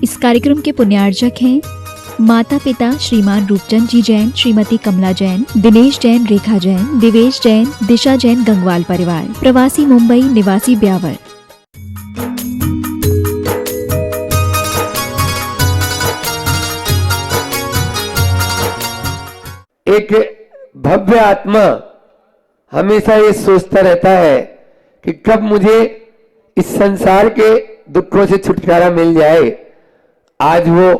इस कार्यक्रम के पुण्यार्चक हैं माता पिता श्रीमान रूपचंद जी जैन, श्रीमती कमला जैन, दिनेश जैन, रेखा जैन, दिवेश जैन, दिशा जैन, गंगवाल परिवार, प्रवासी मुंबई, निवासी ब्यावर। एक भव्य आत्मा हमेशा ये सोचता रहता है कि कब मुझे इस संसार के दुखों से छुटकारा मिल जाए। आज वो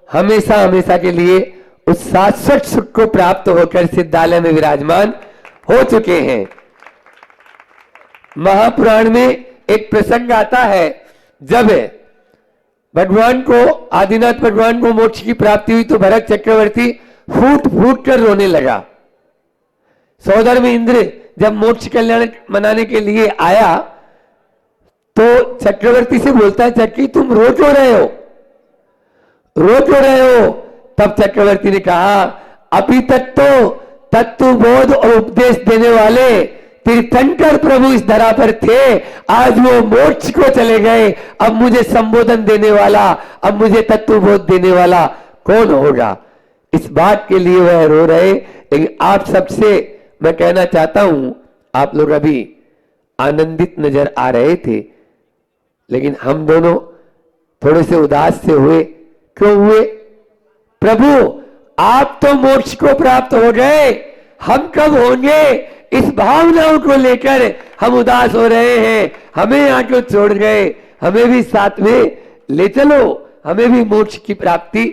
हमेशा हमेशा के लिए उस शाश्वत सुख को प्राप्त होकर सिद्धालय में विराजमान हो चुके हैं। महापुराण में एक प्रसंग आता है, जब भगवान को, आदिनाथ भगवान को मोक्ष की प्राप्ति हुई तो भरत चक्रवर्ती फूट फूट कर रोने लगा। सौदर में इंद्र जब मोक्ष कल्याण मनाने के लिए आया तो चक्रवर्ती से बोलता है, चक्की तुम रो क्यों रहे हो, रो क्यों रहे हो? तब चक्रवर्ती ने कहा, अभी तक तो तत्व बोध और उपदेश देने वाले तीर्थंकर प्रभु इस धरा पर थे, आज वो मोक्ष को चले गए। अब मुझे संबोधन देने वाला, अब मुझे तत्व बोध देने वाला कौन होगा? इस बात के लिए वह रो रहे। लेकिन आप सबसे मैं कहना चाहता हूं, आप लोग अभी आनंदित नजर आ रहे थे, लेकिन हम दोनों थोड़े से उदास से हुए। क्यों हुए? प्रभु आप तो मोक्ष को प्राप्त हो गए, हम कब होंगे? इस भावनाओं को लेकर हम उदास हो रहे हैं। हमें यहाँ क्यों छोड़ गए? हमें भी साथ में ले चलो, हमें भी मोक्ष की प्राप्ति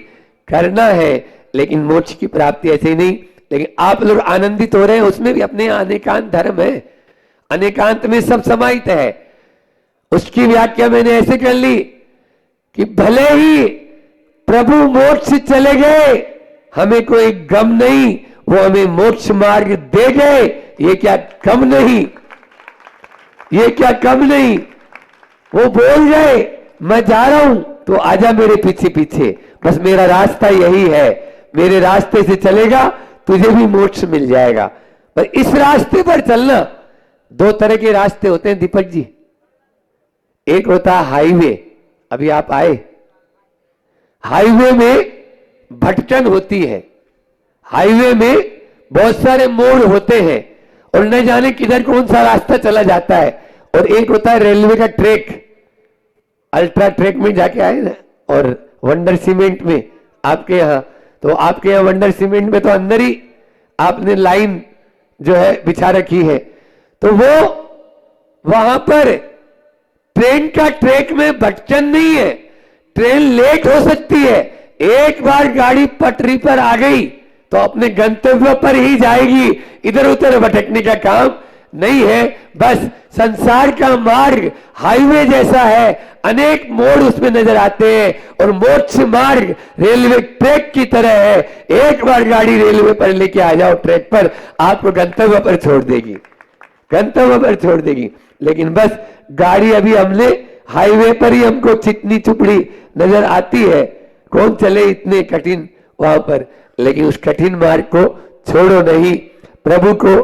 करना है। लेकिन मोक्ष की प्राप्ति ऐसे ही नहीं, लेकिन आप लोग आनंदित हो रहे हैं, उसमें भी अपने अनेकांत धर्म है, अनेकांत में सब समाहित है। उसकी व्याख्या मैंने ऐसे कर ली कि भले ही प्रभु मोक्ष चले गए, हमें कोई गम नहीं, वो हमें मोक्ष मार्ग दे गए। ये क्या कम नहीं, ये क्या कम नहीं। वो बोल गए मैं जा रहा हूं तो आजा मेरे पीछे पीछे, बस मेरा रास्ता यही है, मेरे रास्ते से चलेगा तुझे भी मोक्ष मिल जाएगा। पर इस रास्ते पर चलना, दो तरह के रास्ते होते हैं दीपक जी। एक होता है हाईवे, अभी आप आए, हाईवे में भटकन होती है, हाईवे में बहुत सारे मोड़ होते हैं और न जाने किधर कौन सा रास्ता चला जाता है। और एक होता है रेलवे का ट्रैक, अल्ट्रा ट्रैक में जाके आए ना, और वंडर सीमेंट में आपके यहाँ, तो आपके यहाँ वंडर सीमेंट में तो अंदर ही आपने लाइन जो है बिछा रखी है, तो वो वहां पर ट्रेन का ट्रैक में भटकन नहीं है, ट्रेन लेट हो सकती है। एक बार गाड़ी पटरी पर आ गई तो अपने गंतव्य पर ही जाएगी, इधर उधर भटकने का काम नहीं है। बस संसार का मार्ग हाईवे जैसा है, अनेक मोड़ उसमें नजर आते हैं, और मोक्ष मार्ग रेलवे ट्रैक की तरह है। एक बार गाड़ी रेलवे पर लेके आ जाओ ट्रैक पर, आपको गंतव्य पर छोड़ देगी, गंतव्य पर छोड़ देगी। लेकिन बस गाड़ी अभी हमने हाईवे पर ही हमको चितनी चुपड़ी नजर आती है, कौन चले इतने कठिन वहां पर। लेकिन उस कठिन मार्ग को छोड़ो नहीं। प्रभु को,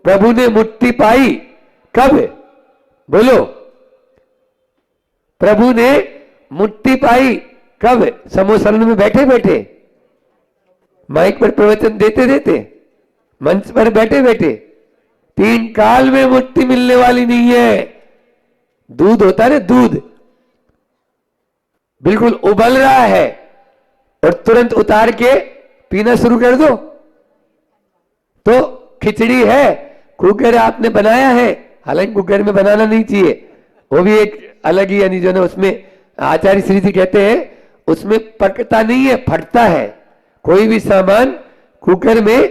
प्रभु ने मुक्ति पाई कब? बोलो, प्रभु ने मुक्ति पाई कब? समोसरण में बैठे बैठे, माइक पर प्रवचन देते देते, मंच पर बैठे बैठे। तीन काल में मुक्ति मिलने वाली नहीं है। दूध होता है ना, दूध बिल्कुल उबल रहा है और तुरंत उतार के पीना शुरू कर दो तो खिचड़ी है, कुकर आपने बनाया है, हालांकि कुकर में बनाना नहीं चाहिए, वो भी एक अलग ही, यानी जो ना उसमें आचार्य श्री जी कहते हैं उसमें पकता नहीं है, फटता है। कोई भी सामान कुकर में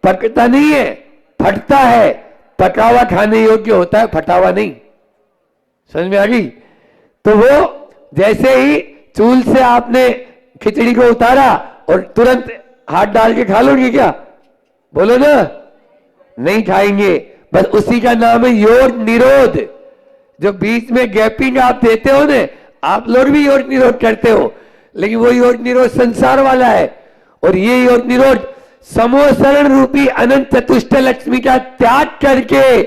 पकता नहीं है, फटता है। पका हुआ खाने योग्य होता है, फटा हुआ नहीं। समझ में आ गई? तो वो जैसे ही चूल से आपने खिचड़ी को उतारा और तुरंत हाथ डाल के खा लोगे क्या? बोलो ना, नहीं खाएंगे। बस उसी का नाम है योग निरोध। जो बीच में गैपिंग आप देते हो ना, आप लोग भी योग निरोध करते हो, लेकिन वो योग निरोध संसार वाला है। और ये योग निरोध समोसरण रूपी अनंत चतुष्ट लक्ष्मी का त्याग करके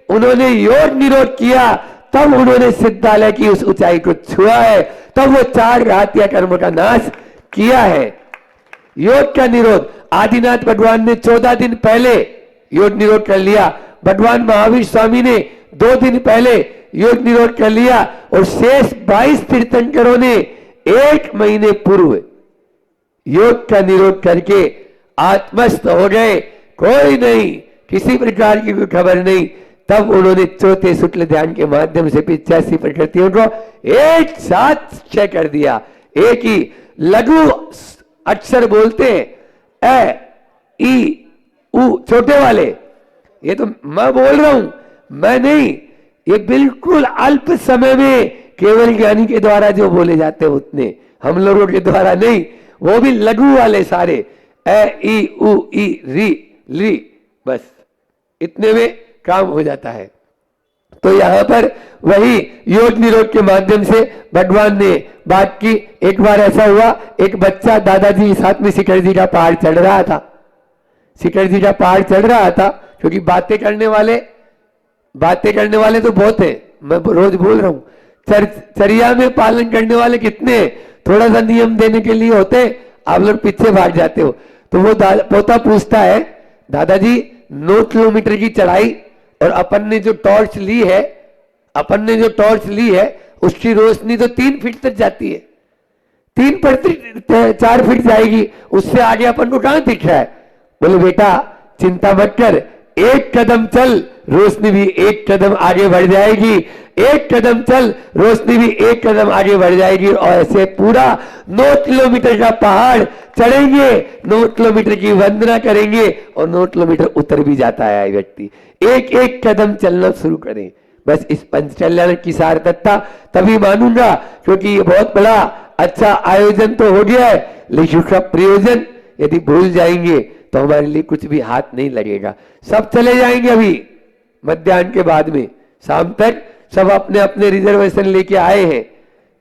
उन्होंने योग निरोध किया, तब उन्होंने सिद्धालय की उस ऊंचाई को छुआ है। तब वो 4 घातीय कर्मों का नाश किया है। योग का निरोध आदिनाथ भगवान ने 14 दिन पहले योग निरोध कर लिया, भगवान महावीर स्वामी ने 2 दिन पहले योग निरोध कर लिया और शेष 22 तीर्थंकरों ने 1 महीने पूर्व योग का निरोध करके आत्मस्थ हो गए। कोई नहीं, किसी प्रकार की कोई खबर नहीं। तब उन्होंने चौथे शुक्ल ध्यान के माध्यम से 85 प्रकृतियों को एक साथ क्षय कर दिया। एक ही लघु अक्षर बोलते हैं, ए ई उ छोटे वाले, ये तो मैं बोल रहा हूं, मैं नहीं, ये बिल्कुल अल्प समय में केवल ज्ञानी के द्वारा जो बोले जाते हैं उतने, हम लोगों के द्वारा नहीं, वो भी लघु वाले सारे, ए ई उ ई री ली, बस इतने में काम हो जाता है। तो यहां पर वही योग निरोध के माध्यम से भगवान ने बात की। एक बार ऐसा हुआ, एक बच्चा दादाजी के साथ में शिखर जी का पहाड़ चढ़ रहा था। शिखर जी का पहाड़ चढ़ रहा था, क्योंकि बातें करने वाले तो बहुत हैं, मैं रोज बोल रहा हूं। चर्या में पालन करने वाले कितने, थोड़ा सा नियम देने के लिए होते, आप लोग पीछे भाग जाते हो। तो वो पोता पूछता है, दादाजी 9 किलोमीटर की चढ़ाई और अपन ने जो टॉर्च ली है उसकी रोशनी तो 3 फीट तक जाती है, 4 फीट जाएगी, उससे आगे अपन को कहां दिख रहा है। बोले बेटा चिंता मत कर, 1 कदम चल, रोशनी भी 1 कदम आगे बढ़ जाएगी, 1 कदम चल, रोशनी भी 1 कदम आगे बढ़ जाएगी। और ऐसे पूरा 9 किलोमीटर का पहाड़ चढ़ेंगे, 9 किलोमीटर की वंदना करेंगे और 9 किलोमीटर उतर भी जाता है व्यक्ति। एक एक कदम चलना शुरू करें, बस इस पंच कल्याण की सार्थकता तभी मानूंगा, क्योंकि ये बहुत बड़ा अच्छा आयोजन तो हो गया है, लेकिन उसका प्रयोजन यदि भूल जाएंगे तो हमारे लिए कुछ भी हाथ नहीं लगेगा। सब चले जाएंगे अभी मध्याह्न के बाद में, शाम तक सब अपने अपने रिजर्वेशन लेके आए हैं,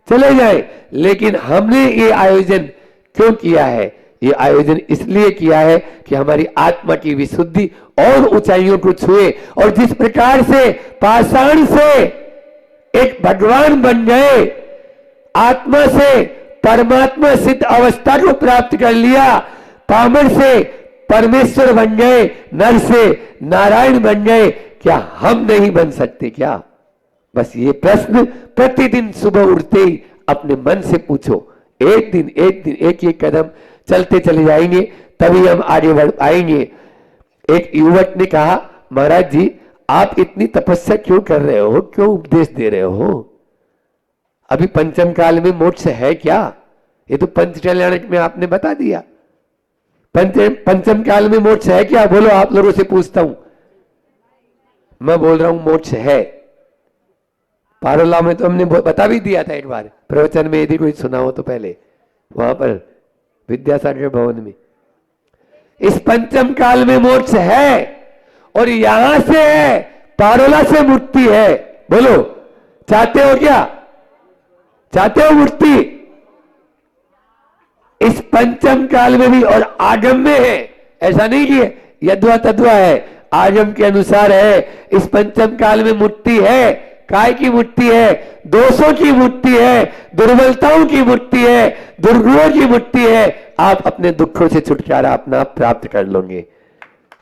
चले जाए। लेकिन हमने ये आयोजन क्यों किया है? ये आयोजन इसलिए किया है कि हमारी आत्मा की विशुद्धि और ऊंचाइयों को छुए, और जिस प्रकार से पाषाण से एक भगवान बन गए, आत्मा से परमात्मा सिद्ध अवस्था को प्राप्त कर लिया, पामर से परमेश्वर बन गए, नर से नारायण बन गए, क्या हम नहीं बन सकते क्या? बस ये प्रश्न प्रतिदिन सुबह उठते ही अपने मन से पूछो। एक दिन एक कदम चलते चले जाएंगे, तभी हम आगे बढ़ पाएंगे। एक युवक ने कहा, महाराज जी आप इतनी तपस्या क्यों कर रहे हो, क्यों उपदेश दे रहे हो? अभी पंचम काल में मोक्ष है क्या? ये तो पंच कल्याण में आपने बता दिया। पंचम काल में मोक्ष है क्या? बोलो, आप लोगों से पूछता हूं। मैं बोल रहा हूं मोक्ष है। पारोला में तो हमने बता भी दिया था एक बार प्रवचन में, यदि कोई सुना हो तो पहले वहां पर विद्यासागर भवन में। इस पंचम काल में मोक्ष है, और यहां से है, पारोला से मुक्ति है। बोलो, चाहते हो क्या? चाहते हो मुक्ति? इस पंचम काल में भी, और आगम में है, ऐसा नहीं कि यद्वा तद्वा है, आगम के अनुसार है। इस पंचम काल में मुक्ति है। काय की मुक्ति है? दोषों की मुक्ति है, दुर्बलताओं की मुक्ति है, दुर्गुणों की मुक्ति है। आप अपने दुखों से छुटकारा अपना प्राप्त कर लोगे।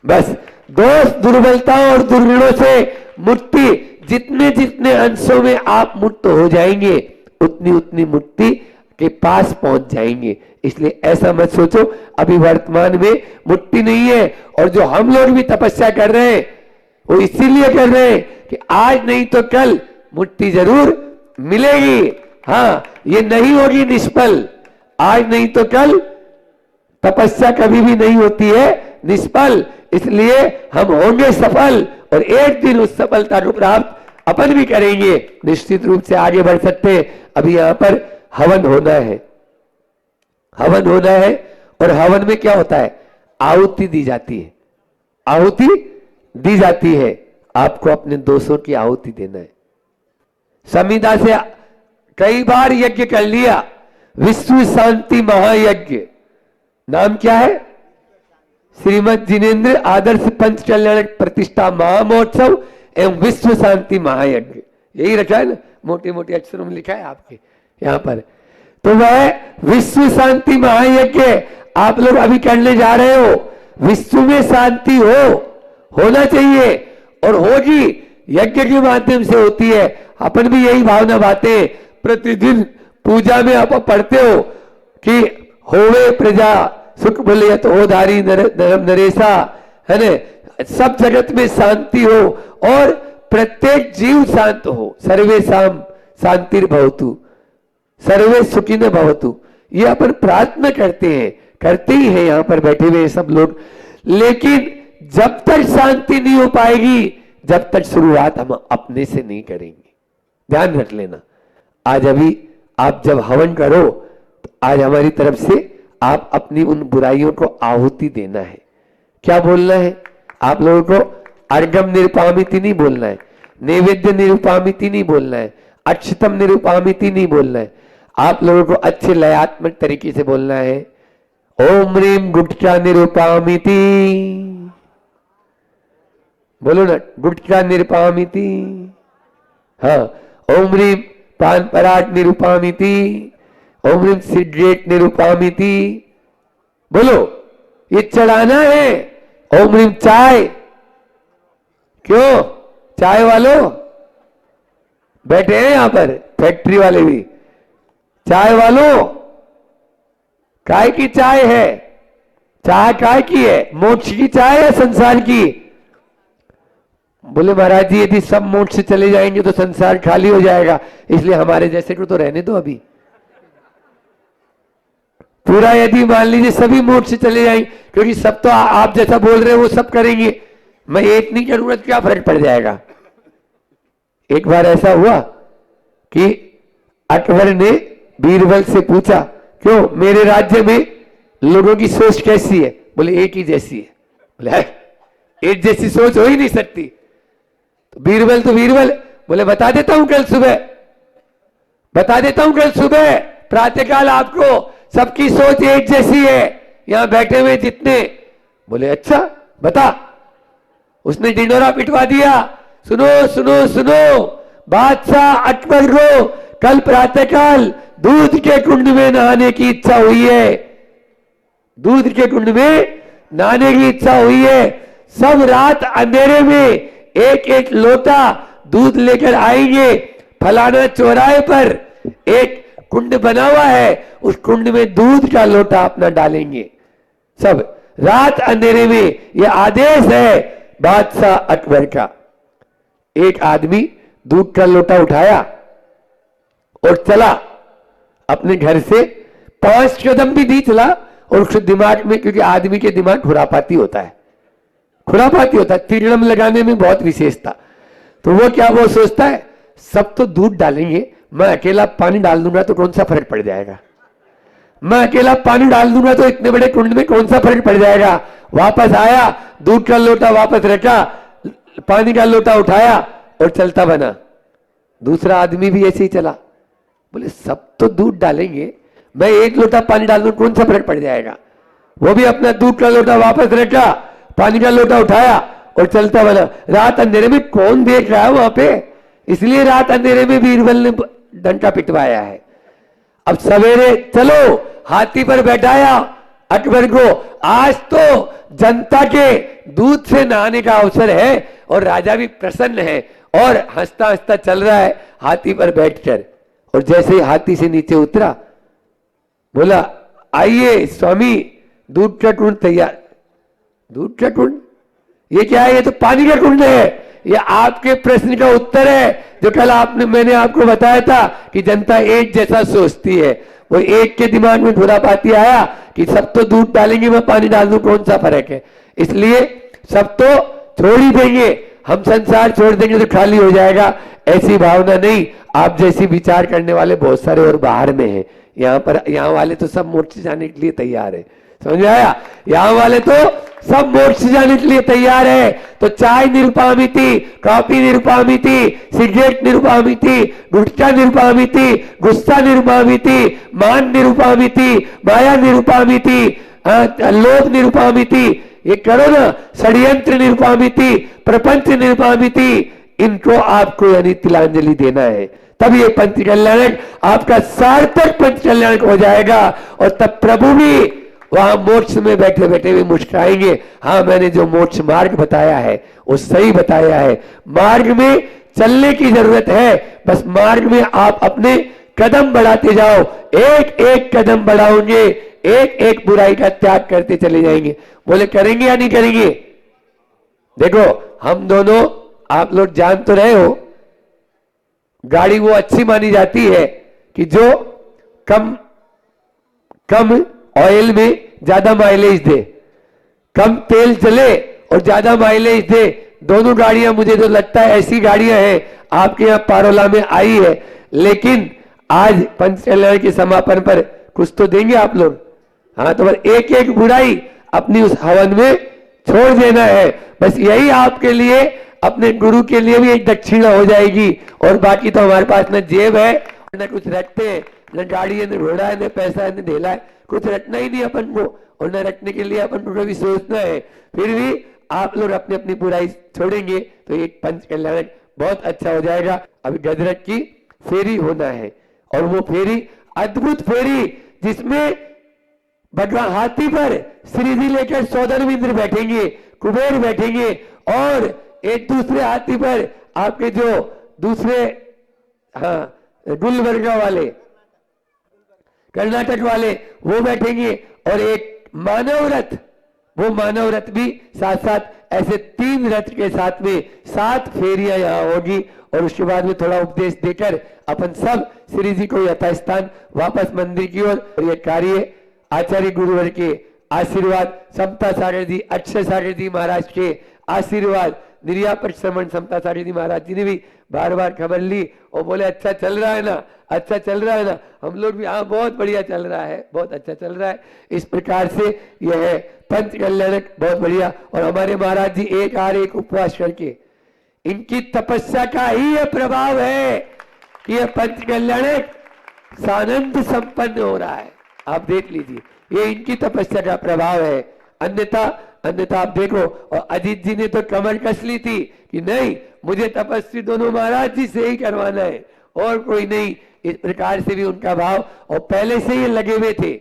बस दोष, दुर्बलताओं और दुर्गुणों से मुक्ति, जितने जितने अंशों में आप मुक्त हो जाएंगे, उतनी उतनी मुक्ति के पास पहुंच जाएंगे। इसलिए ऐसा मत सोचो अभी वर्तमान में मुक्ति नहीं है। और जो हम लोग भी तपस्या कर रहे हैं वो इसीलिए कर रहे हैं कि आज नहीं तो कल मुक्ति जरूर मिलेगी। हाँ, ये नहीं होगी निष्फल। आज नहीं तो कल तपस्या कभी भी नहीं होती है निष्फल, इसलिए हम होंगे सफल, और एक दिन उस सफलता को प्राप्त अपन भी करेंगे, निश्चित रूप से आगे बढ़ सकते हैं। अभी यहां पर हवन होना है, हवन होना है। और हवन में क्या होता है? आहुति दी जाती है, आहुति दी जाती है। आपको अपने दोषों की आहुति देना है। संविदा से कई बार यज्ञ कर लिया, विश्व शांति महायज्ञ, नाम क्या है? श्रीमद जिनेन्द्र आदर्श पंच कल्याण प्रतिष्ठा महामहोत्सव एवं विश्व शांति महायज्ञ, यही रखा है ना, मोटे मोटे अक्षरों में लिखा है आपके यहाँ पर। तो वह विश्व शांति महायज्ञ आप लोग अभी करने जा रहे हो। विश्व में शांति होना चाहिए और होगी, यज्ञ के माध्यम से होती है। अपन भी यही भावना बातें प्रतिदिन पूजा में आप पढ़ते हो कि होवे प्रजा सुख बोले तो हो धारी नरम नरेशा, है ना, सब जगत में शांति हो और प्रत्येक जीव शांत हो। सर्वे शाम शांतिर्भवतु सर्वे सुखिनः भवतु, ये अपन प्रार्थना करते ही हैं यहाँ पर बैठे हुए सब लोग। लेकिन जब तक शांति नहीं हो पाएगी, जब तक शुरुआत हम अपने से नहीं करेंगे। ध्यान रख लेना। आज अभी आप जब हवन करो तो आज हमारी तरफ से आप अपनी उन बुराइयों को आहुति देना है। क्या बोलना है आप लोगों को? अर्घम निरुपामिति नहीं बोलना है, नैवेद्य निरुपामिति नहीं बोलना है, अक्षतम निरुपामिति नहीं बोलना है। आप लोगों को अच्छे लयात्मक तरीके से बोलना है। ओम ह्रीम गुटका निरुपामिति, बोलो ना, गुटका निरुपामिति। हाँ, ओम ह्रीम पान पराग निरुपामिति, ओम ह्रीम सिगरेट निरुपामिति। बोलो, ये चढ़ाना है। ओम ह्रीम चाय, क्यों चाय वालों बैठे हैं यहां पर, फैक्ट्री वाले भी, चाय वालों काय की चाय है? चाय काय की है? मोक्ष की चाय है संसार की? बोले महाराज जी यदि सब मोक्ष से चले जाएंगे तो संसार खाली हो जाएगा, इसलिए हमारे जैसे को तो रहने दो अभी। पूरा यदि मान लीजिए सभी मोक्ष से चले जाएंगे, क्योंकि सब तो आप जैसा बोल रहे हो वो सब करेंगे, मैं एक नहीं करूंगा तो क्या फर्क पड़ जाएगा। एक बार ऐसा हुआ कि अकबर ने बीरबल से पूछा, क्यों मेरे राज्य में लोगों की सोच कैसी है? बोले एक ही जैसी है। बोले एक जैसी सोच हो ही नहीं सकती। तो बीरबल बोले बता देता हूं कल सुबह प्रातःकाल आपको सबकी सोच एक जैसी है, यहां बैठे हुए जितने। बोले अच्छा बता। उसने ढिंढोरा पिटवा दिया, सुनो सुनो सुनो, बादशाह अकबर को कल प्रातःकाल दूध के कुंड में नहाने की इच्छा हुई है। दूध के कुंड में नहाने की इच्छा हुई है। सब रात अंधेरे में एक एक लोटा दूध लेकर आएंगे। फलाना चौराहे पर एक कुंड बना हुआ है, उस कुंड में दूध का लोटा अपना डालेंगे सब रात अंधेरे में। यह आदेश है बादशाह अकबर का। एक आदमी दूध का लोटा उठाया और चला अपने घर से। 5 कदम भी नहीं चला और उसके दिमाग में, क्योंकि आदमी के दिमाग खुरापाती होता है, तिरड़म लगाने में बहुत विशेष था। तो वो सोचता है सब तो दूध डालेंगे, मैं अकेला पानी डाल दूंगा तो कौन सा फर्क पड़ जाएगा। मैं अकेला पानी डाल दूंगा तो इतने बड़े कुंड में कौन सा फर्क पड़ जाएगा। वापस आया, दूध का लोटा वापस रखा, पानी का लोटा उठाया और चलता बना। दूसरा आदमी भी ऐसे ही चला। बोले सब तो दूध डालेंगे, मैं एक लोटा पानी डाल दूं कौन सा फर्क पड़ जाएगा। वो भी अपना दूध का लोटा वापस रखा, पानी का लोटा उठाया और चलता बना। रात अंधेरे में कौन देख रहा है वहां पे, इसलिए रात अंधेरे में बीरबल ने डंका पिटवाया है। अब सवेरे चलो, हाथी पर बैठाया अकबर को। आज तो जनता के दूध से नहाने का अवसर है और राजा भी प्रसन्न है और हंसता हंसता चल रहा है हाथी पर बैठकर। और जैसे ही हाथी से नीचे उतरा, बोला आइए स्वामी, दूध का कुंड तैयार। दूध का कुंड? ये क्या है? ये तो पानी का कुंड है। ये आपके प्रश्न का उत्तर है जो कल मैंने आपको बताया था कि जनता एक जैसा सोचती है। वो एक के दिमाग में खुरापाती आया कि सब तो दूध डालेंगे, मैं पानी डाल दूं, कौन सा फर्क है। इसलिए सब तो छोड़ ही देंगे, हम संसार छोड़ देंगे तो खाली हो जाएगा, ऐसी भावना नहीं। आप जैसी विचार करने वाले बहुत सारे और बाहर में हैं। यहाँ वाले तो सब मोर्चे जाने के लिए तैयार है, समझ आया। यहाँ वाले तो सब मोक्ष जाने के लिए तैयार है। तो चाय निरुपामिति, कॉफी निरुपामिति, सिगरेट निरुपामिति, गुटखा निरुपामिति, गुस्सा निरुपामिति, मान निरुपामिति, माया निरुपामिति, लोभ निरुपामिति, ये करो ना, षड्यंत्र निरुपामिति, प्रपंच निरुपामिति, इनको आपको यानी तिलांजलि देना है। तब ये पंच कल्याणक आपका सार्थक पंच कल्याणक हो जाएगा। और तब प्रभु भी वहां मोक्ष में बैठे बैठे भी मुस्कुराएंगे, हाँ मैंने जो मोक्ष मार्ग बताया है वो सही बताया है। मार्ग में चलने की जरूरत है, बस मार्ग में आप अपने कदम बढ़ाते जाओ, एक एक कदम बढ़ाओगे, एक एक बुराई का त्याग करते चले जाएंगे। बोले करेंगे या नहीं करेंगे? देखो हम दोनों, आप लोग जान तो रहे हो, गाड़ी वो अच्छी मानी जाती है कि जो कम ऑयल में ज्यादा माइलेज दे, कम तेल चले और ज्यादा माइलेज दे। दोनों गाड़ियां मुझे तो लगता है ऐसी गाड़ियां हैं आपके यहाँ पारोला में आई है, लेकिन आज पंच कल्याण के समापन पर कुछ तो देंगे आप लोग। हाँ तो एक एक बुराई अपनी उस हवन में छोड़ देना है। बस यही आपके लिए, अपने गुरु के लिए भी एक दक्षिणा हो जाएगी। और बाकी तो हमारे पास न जेब है, न कुछ रखते हैं, न गाड़ी है, न घोड़ा है, न पैसा है, न ढेला है, कुछ रखना ही नहीं अपन को, और न रखने के लिए अपन को कभी सोचना है। फिर भी आप लोग अपनी अपनी बुराई छोड़ेंगे तो एक पंच कल्याण बहुत अच्छा हो जाएगा। अभी गजरक की फेरी होना है, और वो फेरी अद्भुत फेरी, जिसमें भगवान हाथी पर श्री जी लेकर सौदामिंद्र बैठेंगे, कुबेर बैठेंगे, और एक दूसरे हाथी पर आपके जो दूसरे, हाँ गुलबर्गा वाले, कर्नाटक वाले वो बैठेंगे, और एक मानव रथ, वो मानव रथ भी साथ साथ ऐसे 3 रथ के साथ में 7 फेरियां यहाँ होगी। और उसके बाद में थोड़ा उपदेश देकर अपन सब श्री जी को यथास्थान वापस मंदिर की ओर। और ये कार्य आचार्य गुरुवर के आशीर्वाद, समता सागर जी, अक्षय सागर जी महाराज के आशीर्वाद, निर्यापक श्रमण समता सागर जी महाराज जी ने भी बार बार खबर ली और बोले अच्छा चल रहा है ना, अच्छा चल रहा है ना। हम लोग भी हाँ बहुत बढ़िया चल रहा है, बहुत अच्छा चल रहा है। इस प्रकार से यह है पंच कल्याणक बहुत बढ़िया। और हमारे महाराज जी एक आर एक उपवास करके, इनकी तपस्या का ही यह प्रभाव है कि यह पंच कल्याणक सानंद संपन्न हो रहा है। आप देख लीजिए, ये इनकी तपस्या का प्रभाव है। अन्यथा आप देखो, और अजीत जी ने तो कमर कस ली थी कि नहीं मुझे तपस्वी दोनों महाराज जी से ही करवाना है और कोई नहीं। इस प्रकार से भी उनका भाव, और पहले से ये लगे हुए थे।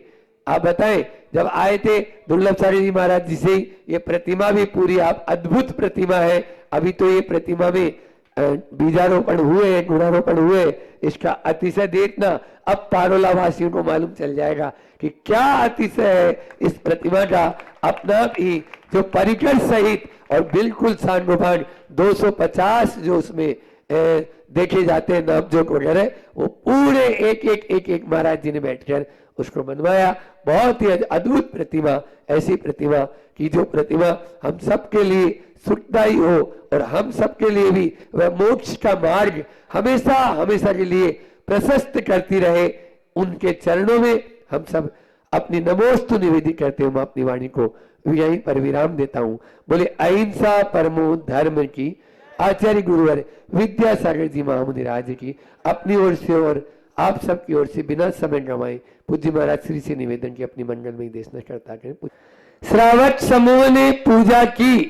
आप बताएं जब आए थे दुर्लभ सारी जी महाराज जी से, ये प्रतिमा भी पूरी आप अद्भुत प्रतिमा है। अभी तो ये प्रतिमा में बीजारोपण हुए, गुणारोपण हुए, इसका अतिशय देखना अब पारोला वासियों को मालूम चल जाएगा कि क्या अतिशय है इस प्रतिमा का। अपना ही जो परिकर सहित और बिल्कुल सांगोपांग 250 जो उसमें देखे जाते हैं नामजोग वगैरह, वो पूरे एक महाराज जी ने बैठकर उसको बनवाया। बहुत ही अद्भुत प्रतिमा, ऐसी प्रतिमा कि जो प्रतिमा हम सबके लिए सुखदायी हो और हम सबके लिए भी वह मोक्ष का मार्ग हमेशा हमेशा के लिए प्रशस्त करती रहे। उनके चरणों में हम सब अपनी नमोस्तु निवेदित करते हुए अपनी वाणी को यहीं पर विराम देता हूं। बोले अहिंसा परमो धर्म की आचार्य गुरुवर विद्यासागर जी महामुनिराज की अपनी ओर से और आप सबकी ओर से बिना समय गंवाए पूज्य महाराज श्री से निवेदन की अपनी मंगलमयी देशना करता करें। श्रावक समूह ने पूजा की,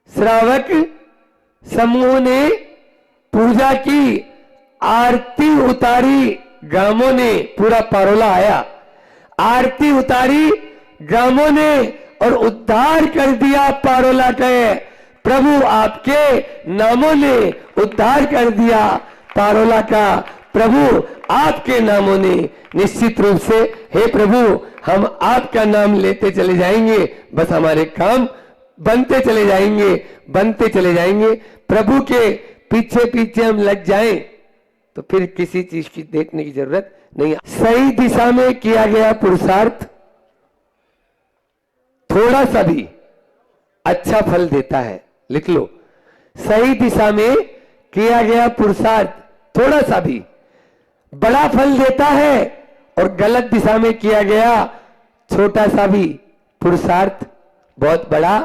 श्रावक समूह ने पूजा की, आरती उतारी गांवों ने, पूरा पारोला आया, आरती उतारी गांवों ने और उद्धार कर दिया पारोला के। प्रभु आपके नामों ने उद्धार कर दिया पारोला का। प्रभु आपके नामों ने निश्चित रूप से, हे प्रभु हम आपका नाम लेते चले जाएंगे, बस हमारे काम बनते चले जाएंगे, बनते चले जाएंगे। प्रभु के पीछे पीछे हम लग जाएं तो फिर किसी चीज की देखने की जरूरत नहीं। सही दिशा में किया गया पुरुषार्थ थोड़ा सा भी अच्छा फल देता है। लिख लो, सही दिशा में किया गया पुरुषार्थ थोड़ा सा भी बड़ा फल देता है, और गलत दिशा में किया गया छोटा सा भी पुरुषार्थ बहुत बड़ा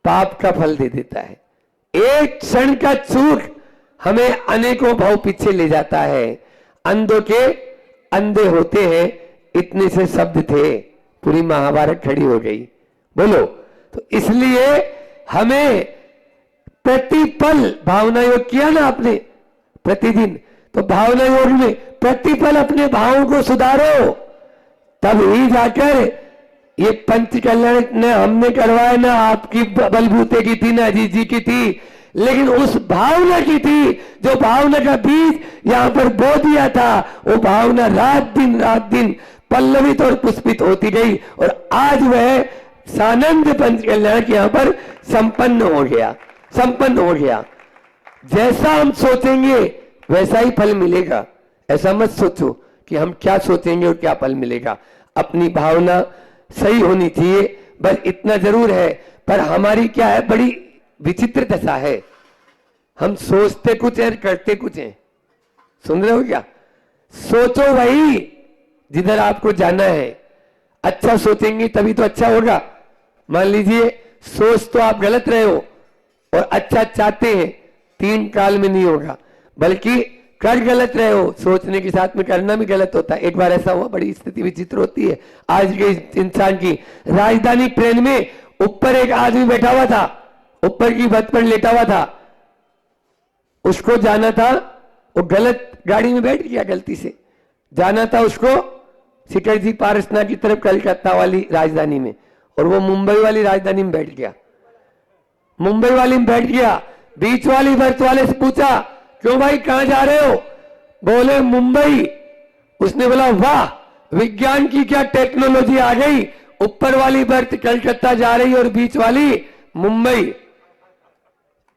पाप का फल दे देता है। एक क्षण का चूक हमें अनेकों भाव पीछे ले जाता है। अंधों के अंधे होते हैं, इतने से शब्द थे, पूरी महाभारत खड़ी हो गई। बोलो, तो इसलिए हमें प्रतिपल भावना योग किया ना आपने, प्रतिदिन। तो भावना योग में प्रतिपल अपने भावों को सुधारो, तब ही जाकर ये पंच कल्याण ने हमने करवाया ना आपकी बलबूते की थी ना अजीत जी की थी, लेकिन उस भावना की थी, जो भावना का बीज यहां पर बो दिया था, वो भावना रात दिन पल्लवित और पुष्पित होती गई और आज वह सानंद पंच कल्याण यहां पर संपन्न हो गया। जैसा हम सोचेंगे वैसा ही फल मिलेगा। ऐसा मत सोचो कि हम क्या सोचेंगे और क्या फल मिलेगा। अपनी भावना सही होनी चाहिए, बस इतना जरूर है। पर हमारी क्या है, बड़ी विचित्र दशा है, हम सोचते कुछ है करते कुछ है। सुन रहे हो क्या? सोचो वही जिधर आपको जाना है। अच्छा सोचेंगे तभी तो अच्छा होगा। मान लीजिए सोच तो आप गलत रहे हो और अच्छा चाहते हैं, 3 काल में नहीं होगा, बल्कि कर गलत रहे हो, सोचने के साथ में करना भी गलत होता है। एक बार ऐसा हुआ, बड़ी स्थिति विचित्र होती है आज के इंसान की। राजधानी ट्रेन में ऊपर एक आदमी बैठा हुआ था, ऊपर की बर्थ पर लेटा हुआ था, उसको जाना था, वो गलत गाड़ी में बैठ गया, गलती से जाना था उसको सिकरजी पारसना की तरफ कलकत्ता वाली राजधानी में, और वो मुंबई वाली राजधानी में बैठ गया। बीच वाली बर्थ वाले से पूछा, क्यों भाई कहां जा रहे हो? बोले मुंबई। उसने बोला वाह, विज्ञान की क्या टेक्नोलॉजी आ गई, ऊपर वाली बर्थ कलकत्ता जा रही और बीच वाली मुंबई।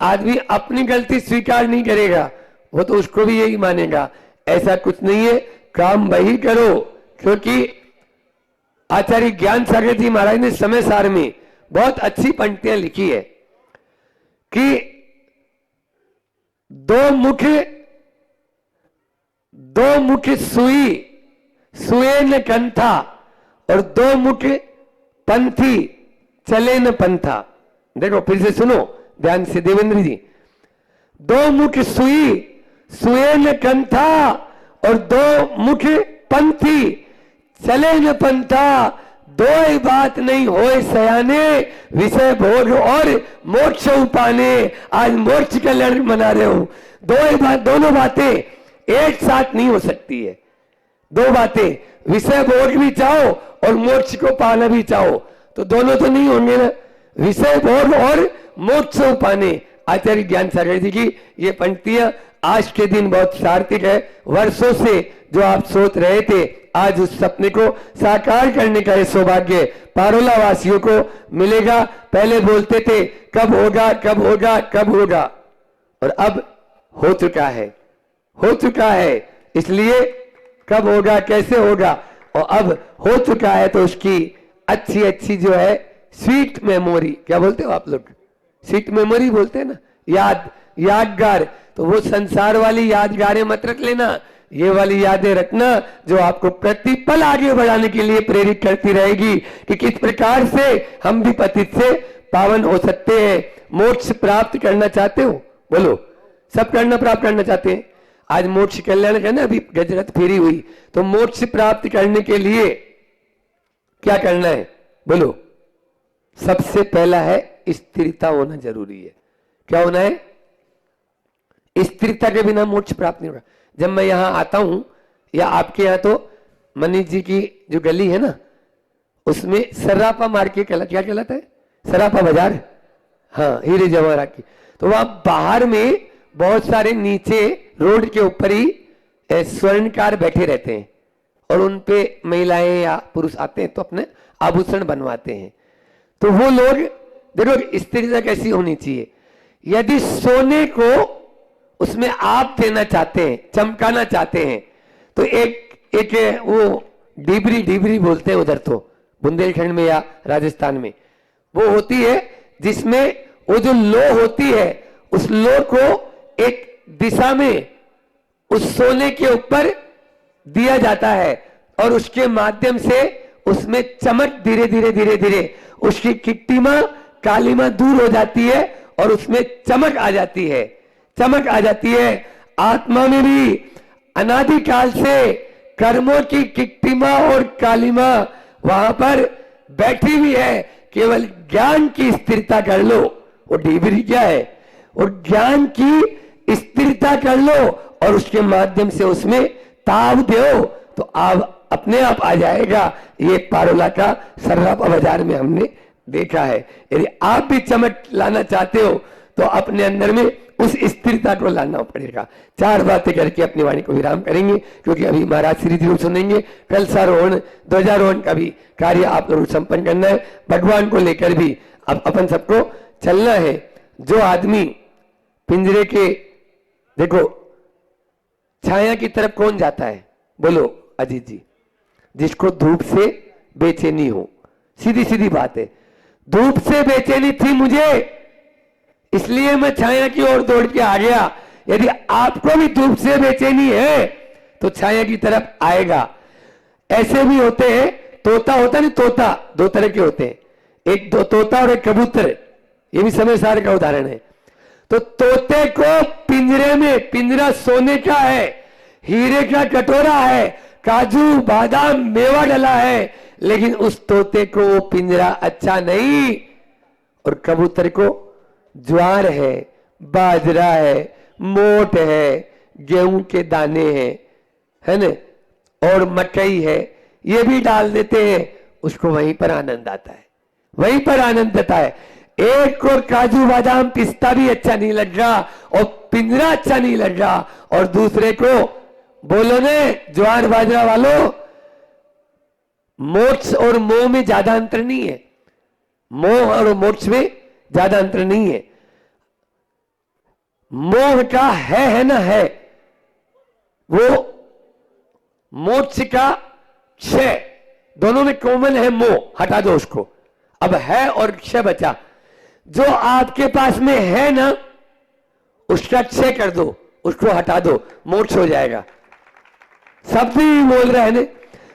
आदमी अपनी गलती स्वीकार नहीं करेगा, वो तो उसको भी यही मानेगा। ऐसा कुछ नहीं है, काम वही करो, क्योंकि आचार्य ज्ञान सागर जी महाराज ने समय सार में बहुत अच्छी पंक्तियां लिखी है कि दो मुख सुए न कंथा और 2 मुख पंथी चले न पंथा। देखो फिर से सुनो ध्यान से देवेंद्र जी। 2 मुख सुए न कंथा और 2 मुख पंथी चले न पंथा, 2 बात नहीं होए सयाने, विषय भोग और मोक्ष पाने। आज मोक्ष कल्याण मना रहे हो, दोनों बातें एक साथ नहीं हो सकती है। 2 बातें, विषय भोग भी चाहो और मोक्ष को पाना भी चाहो, तो दोनों तो नहीं होंगे ना। विषय भोग और मोक्ष पाने, आचार्य ज्ञान सागर जी की ये पंक्तियां आज के दिन बहुत सार्थक है। वर्षों से जो आप सोच रहे थे, आज उस सपने को साकार करने का ये सौभाग्य पारोला वासियों को मिलेगा। पहले बोलते थे कब होगा, और अब हो चुका है। इसलिए कब होगा, कैसे होगा, और अब हो चुका है, तो उसकी अच्छी जो है स्वीट मेमोरी, क्या बोलते हो आप लोग? स्वीट मेमोरी बोलते हैं ना, यादगार। तो वो संसार वाली यादगारें मत रख लेना, ये वाली यादें रखना जो आपको प्रतिपल आगे बढ़ाने के लिए प्रेरित करती रहेगी कि किस प्रकार से हम भी पतित से पावन हो सकते हैं। मोक्ष प्राप्त करना चाहते हो? बोलो, सब प्राप्त करना चाहते हैं। आज मोक्ष कल्याण है ना, अभी गजरत फेरी हुई, तो मोक्ष प्राप्त करने के लिए क्या करना है? बोलो, सबसे पहला है स्थिरता होना जरूरी है। क्या होना है? स्थिरता के बिना मोक्ष प्राप्त नहीं होगा। जब मैं यहां आता हूं, या आपके यहां तो मनीष जी की जो गली है ना, उसमें सर्रापा मार्केट क्या कहलाता है? सर्रापा बाजार, हाँ, हीरे जवाहरात की। तो वहां बाहर में बहुत सारे नीचे रोड के ऊपर ही स्वर्णकार बैठे रहते हैं, और उन पे महिलाएं या पुरुष आते हैं तो अपने आभूषण बनवाते हैं। तो वो लोग, देखो स्थिरता कैसी होनी चाहिए। यदि सोने को उसमें आप देना चाहते हैं, चमकाना चाहते हैं, तो एक वो डिबरी बोलते हैं उधर, तो बुंदेलखंड में या राजस्थान में वो होती है, जिसमें वो जो लो होती है, उस लो को एक दिशा में उस सोने के ऊपर दिया जाता है, और उसके माध्यम से उसमें चमक धीरे धीरे उसकी किट्टिमा कालीमा दूर हो जाती है और उसमें चमक आ जाती है। आत्मा में भी अनादिकाल से कर्मों की किट्टिमा और कालीमा वहां पर बैठी हुई है। केवल ज्ञान की स्थिरता कर लो, वो डिबरी क्या है, और ज्ञान की स्थिरता कर लो और उसके माध्यम से उसमें ताव दो तो आप अपने आप आ जाएगा। ये पारोला का सर्राफा बाजार में हमने देखा है। यदि आप भी चमक लाना चाहते हो तो अपने अंदर में उस स्थिरता को लाना पड़ेगा। 4 बातें करके अपनी वाणी को विराम करेंगे, क्योंकि अभी महाराज श्री जी सुनेंगे। कलशारोहण, ध्वजारोहण का भी कार्य आप लोग संपन्न करना है। भगवान को लेकर भी अब अपन सबको चलना है। जो आदमी पिंजरे के, देखो छाया की तरफ कौन जाता है, बोलो अजीत जी? जिसको धूप से बेचैनी हो। सीधी सीधी बात है, धूप से बेचैनी थी मुझे, इसलिए मैं छाया की ओर दौड़ के आ गया। यदि आपको भी धूप से बेचैनी है तो छाया की तरफ आएगा। ऐसे भी होते हैं, तोता होता नहीं, तोता 2 तरह के होते हैं, एक दो तोता और एक कबूतर। ये भी समय सार का उदाहरण है। तो तोते को पिंजरे में, पिंजरा सोने का है, हीरे का कटोरा है, काजू बादाम मेवा डला है, लेकिन उस तोते को वो पिंजरा अच्छा नहीं। और कबूतर को ज्वार है, बाजरा है, मोट है, गेहूं के दाने हैं, है ना, और मकई है, ये भी डाल देते हैं, उसको वहीं पर आनंद आता है, वहीं पर आनंद आता है। एक को काजू बादाम पिस्ता भी अच्छा नहीं लग रहा और पिंजरा अच्छा नहीं लग रहा, और दूसरे को बोलो ने ज्वार बाजरा वालों, मोक्ष और मोह में ज्यादा अंतर नहीं है। मोह और मोक्ष में ज्यादा अंतर नहीं है। मोह का है ना, है वो, मोक्ष का क्षय, दोनों में कॉमन है मोह, हटा दो उसको। अब है और क्षय बचा। जो आपके पास में है ना, उसका क्षय कर दो, उसको हटा दो, मोक्ष हो जाएगा। शब्द ही बोल रहे हैं,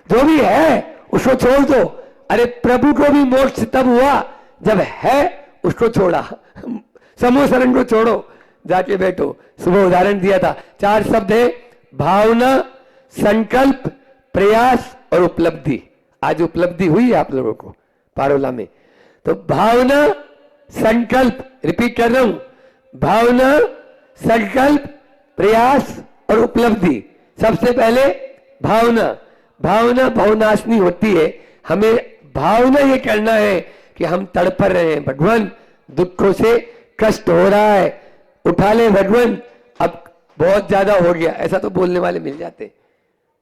जो भी है उसको छोड़ दो। अरे प्रभु को भी मोक्ष तब हुआ जब है उसको छोड़ा। समूह शरण को छोड़ो, जाके बैठो। सुबह उदाहरण दिया था, 4 शब्द है, भावना, संकल्प, प्रयास और उपलब्धि। आज उपलब्धि हुई है आप लोगों को पारोला में। तो भावना, संकल्प, रिपीट कर रहा हूं, भावना, संकल्प, प्रयास और उपलब्धि। सबसे पहले भावना। भावना भावनाशनी होती है। हमें भावना ये करना है कि हम तड़प रहे हैं, भगवान दुखों से कष्ट हो रहा है, उठा ले भगवान, अब बहुत ज्यादा हो गया। ऐसा तो बोलने वाले मिल जाते,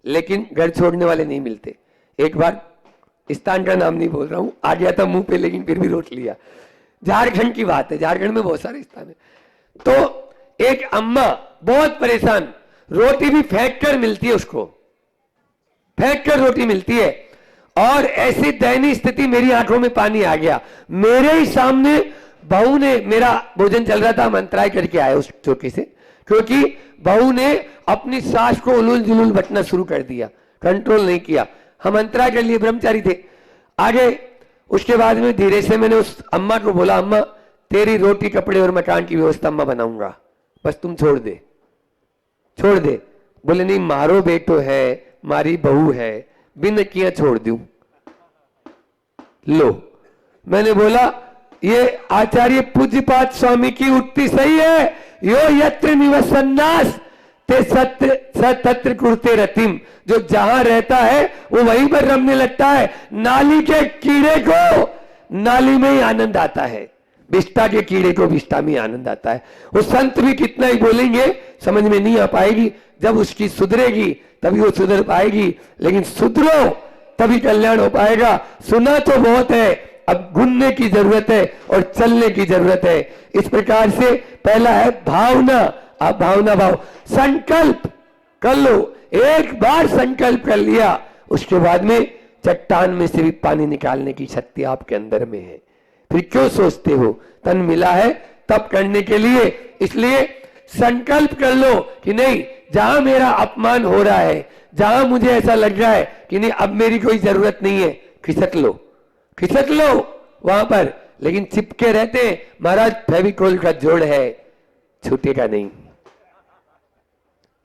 लेकिन घर छोड़ने वाले नहीं मिलते। एक बार स्थान का नाम नहीं बोल रहा हूं, आ गया था मुंह पे, लेकिन फिर भी रोक लिया। झारखंड की बात है, झारखंड में बहुत सारे स्थान है। तो एक अम्मा बहुत परेशान, रोटी भी फेंक कर मिलती है उसको, फेंक कर रोटी मिलती है, और ऐसी दयनीय स्थिति, मेरी आंखों में पानी आ गया। मेरे ही सामने बहू ने, मेरा भोजन चल रहा था, हम अंतराय करके आए उस चौकी से, क्योंकि बहू ने अपनी सास को उलूल जुलूल बटना शुरू कर दिया, कंट्रोल नहीं किया। हम अंतराय कर लिए, ब्रह्मचारी थे आगे। उसके बाद में धीरे से मैंने उस अम्मा को बोला, अम्मा तेरी रोटी कपड़े और मकान की व्यवस्था मैं बनाऊंगा, बस तुम छोड़ दे, छोड़ दे। बोले नहीं, मारो बेटो है, मारी बहू है, बिन किया छोड़ दूं। लो, मैंने बोला ये आचार्य पूज्यपाद स्वामी की उक्ति सही है, यो यत्र निवसन्नास ते सत्र सतत्र कुर्ते रतिम। जो जहां रहता है वो वहीं पर रमने लगता है। नाली के कीड़े को नाली में ही आनंद आता है, विष्टा के कीड़े को विष्टा में आनंद आता है। वो संत भी कितना ही बोलेंगे समझ में नहीं आ पाएगी। जब उसकी सुधरेगी तभी वो सुधर पाएगी, लेकिन सुधरो तभी कल्याण हो पाएगा। सुना तो बहुत है, अब गुनने की जरूरत है और चलने की जरूरत है। इस प्रकार से पहला है भावना। आप भावना भाव, संकल्प कर लो। एक बार संकल्प कर लिया, उसके बाद में चट्टान में से भी पानी निकालने की शक्ति आपके अंदर में है। फिर क्यों सोचते हो, तन मिला है तब करने के लिए। इसलिए संकल्प कर लो कि नहीं, जहां मेरा अपमान हो रहा है, जहां मुझे ऐसा लग रहा है कि नहीं अब मेरी कोई जरूरत नहीं है, खिसक लो, खिसक लो वहां पर। लेकिन चिपके रहते हैं, महाराज फेविकोल का जोड़ है, छूटेगा नहीं।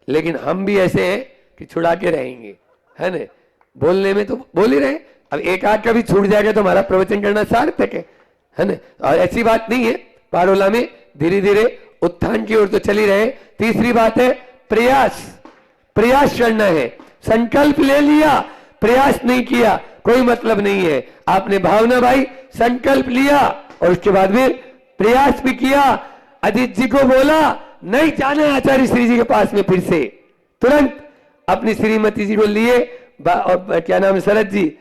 लेकिन हम भी ऐसे हैं कि छुड़ा के रहेंगे, है ना। बोलने में तो बोल ही रहे, अब एक आध का भी छूट जाएगा तो हमारा प्रवचन करना सार्थक है ना। और ऐसी बात नहीं है, पारोला में धीरे धीरे उत्थान की ओर तो चली रहे। तीसरी बात है प्रयास, प्रयास करना है। संकल्प ले लिया, प्रयास नहीं किया, कोई मतलब नहीं है। आपने भावना भाई संकल्प लिया और उसके बाद में प्रयास भी किया, अजीत जी को बोला नहीं जाना है आचार्य श्री जी के पास में, फिर से तुरंत अपनी श्रीमती जी को लिए और क्या नाम है शरद जी,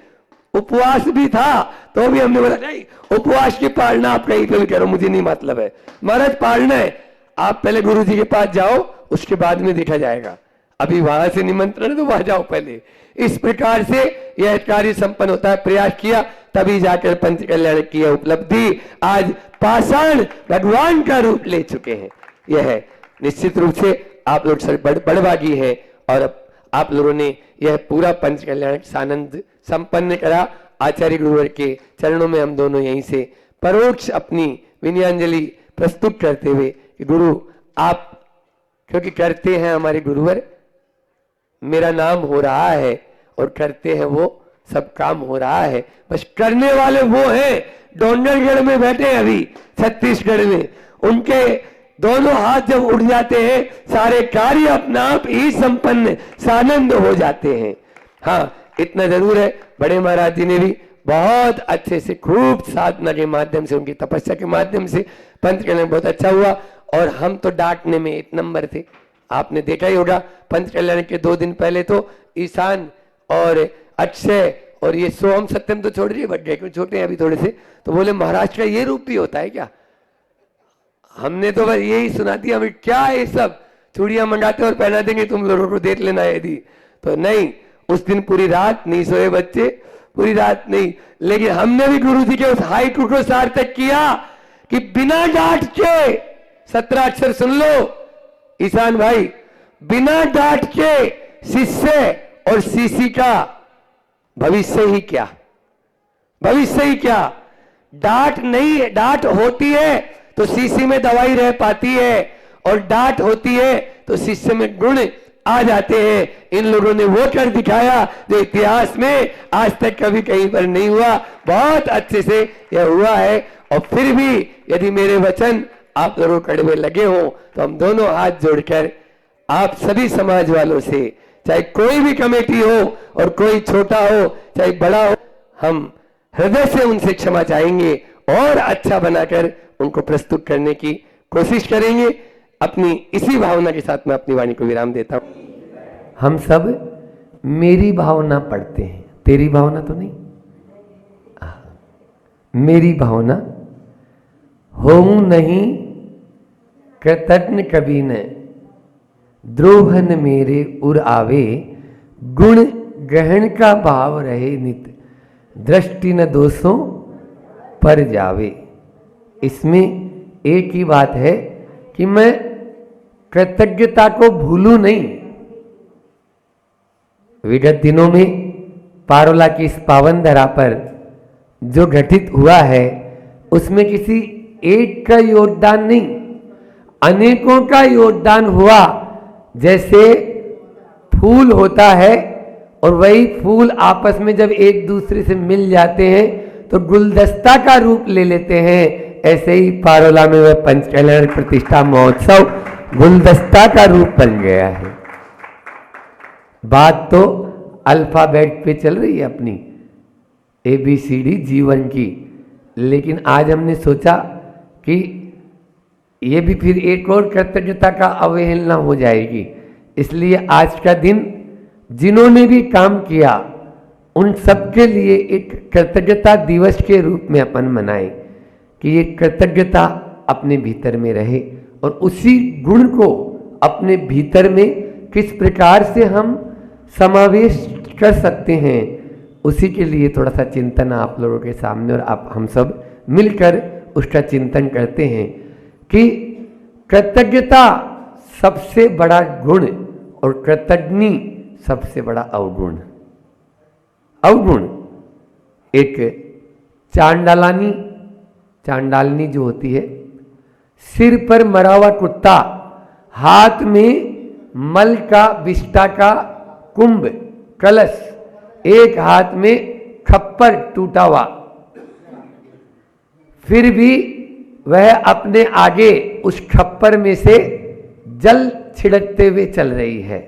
उपवास भी था तो भी हमने बोला नहीं उपवास की पालना आप कहीं पे भी करो, मुझे नहीं मतलब है, महाराज पालना है, आप पहले गुरु जी के पास जाओ उसके बाद में देखा जाएगा, अभी वहां से निमंत्रण है तो वहां जाओ पहले। इस प्रकार से यह कार्य संपन्न होता है। प्रयास किया तभी जाकर पंच कल्याण की उपलब्धि आज पाषाण भगवान का रूप ले चुके हैं। यह है निश्चित रूप से आप लोग बड़भागी है और आप लोगों ने यह पूरा पंच कल्याण सानंद संपन्न करा। आचार्य गुरुवर के चरणों में हम दोनों यहीं से परोक्ष अपनी विनयांजलि प्रस्तुत करते हुए कि गुरु आप क्योंकि करते हैं हमारे गुरुवर, मेरा नाम हो रहा है और करते हैं वो सब काम हो रहा है, बस करने वाले वो हैं डोंगरगढ़ में बैठे अभी छत्तीसगढ़ में, उनके दोनों हाथ जब उठ जाते हैं सारे कार्य अपना आप ही संपन्न सानंद हो जाते हैं। हाँ इतना जरूर है, बड़े महाराज जी ने भी बहुत अच्छे से खूब साधना के माध्यम से, उनकी तपस्या के माध्यम से पंच कल्याण बहुत अच्छा हुआ। और हम तो डांटने में एक नंबर थे, आपने देखा ही होगा पंच कल्याण के 2 दिन पहले तो ईशान और अक्षय और ये सोहम सत्यम तो छोड़ रही है, बट गए क्यों छोटे हैं अभी थोड़े से, तो बोले महाराज का ये रूप भी होता है क्या? हमने तो बस यही सुना दिया, हमें क्या ये सब चूड़ियां मंगाते और पहना देंगे तुम लोगों को देख लेना यदि, तो नहीं, उस दिन पूरी रात नहीं सोए बच्चे, पूरी रात नहीं, लेकिन हमने भी गुरु जी के उस हाइक को सार्थक किया कि बिना डांट के 17 अक्षर सुन लो ईशान भाई, बिना डांट के शिष्य और शिष्य का भविष्य ही क्या, भविष्य ही क्या। डांट नहीं, डांट होती है तो शिष्य में दवाई रह पाती है और डांट होती है तो शिष्य में गुण आ जाते हैं। इन लोगों ने वो कर दिखाया जो इतिहास में आज तक कभी कहीं पर नहीं हुआ, बहुत अच्छे से यह हुआ है। और फिर भी यदि मेरे वचन आप लोगों कड़वे लगे हो तो हम दोनों हाथ जोड़कर आप सभी समाज वालों से, चाहे कोई भी कमेटी हो और कोई छोटा हो चाहे बड़ा हो, हम हृदय से उनसे क्षमा चाहेंगे और अच्छा बनाकर उनको प्रस्तुत करने की कोशिश करेंगे। अपनी इसी भावना के साथ मैं अपनी वाणी को विराम देता हूं। हम सब मेरी भावना पढ़ते हैं, तेरी भावना तो नहीं, मेरी भावना होऊं नहीं कृतज्ञ कभी न, द्रोहन मेरे उर आवे, गुण ग्रहण का भाव रहे नित, दृष्टि न दोषों पर जावे। इसमें एक ही बात है कि मैं कृतज्ञता को भूलूं नहीं। विगत दिनों में पारोला की इस पावन धरा पर जो घटित हुआ है उसमें किसी एक का योगदान नहीं, अनेकों का योगदान हुआ। जैसे फूल होता है और वही फूल आपस में जब एक दूसरे से मिल जाते हैं तो गुलदस्ता का रूप ले लेते हैं, ऐसे ही पारोला में वह पंच कल्याण प्रतिष्ठा महोत्सव गुलदस्ता का रूप बन गया है। बात तो अल्फाबेट पे चल रही है अपनी ABCD जीवन की, लेकिन आज हमने सोचा कि ये भी फिर एक और कृतज्ञता का अवहेलना हो जाएगी, इसलिए आज का दिन जिन्होंने भी काम किया उन सबके लिए एक कृतज्ञता दिवस के रूप में अपन मनाएं कि ये कृतज्ञता अपने भीतर में रहे और उसी गुण को अपने भीतर में किस प्रकार से हम समावेश कर सकते हैं, उसी के लिए थोड़ा सा चिंतन आप लोगों के सामने और आप हम सब मिलकर उसका चिंतन करते हैं कि कृतज्ञता सबसे बड़ा गुण और कृतज्ञ सबसे बड़ा अवगुण। अवगुण एक चांडालनी जो होती है, सिर पर मरा हुआ कुत्ता, हाथ में मल का विष्टा का कुंभ कलश, एक हाथ में खप्पर टूटा हुआ, फिर भी वह अपने आगे उस खप्पर में से जल छिड़कते हुए चल रही है,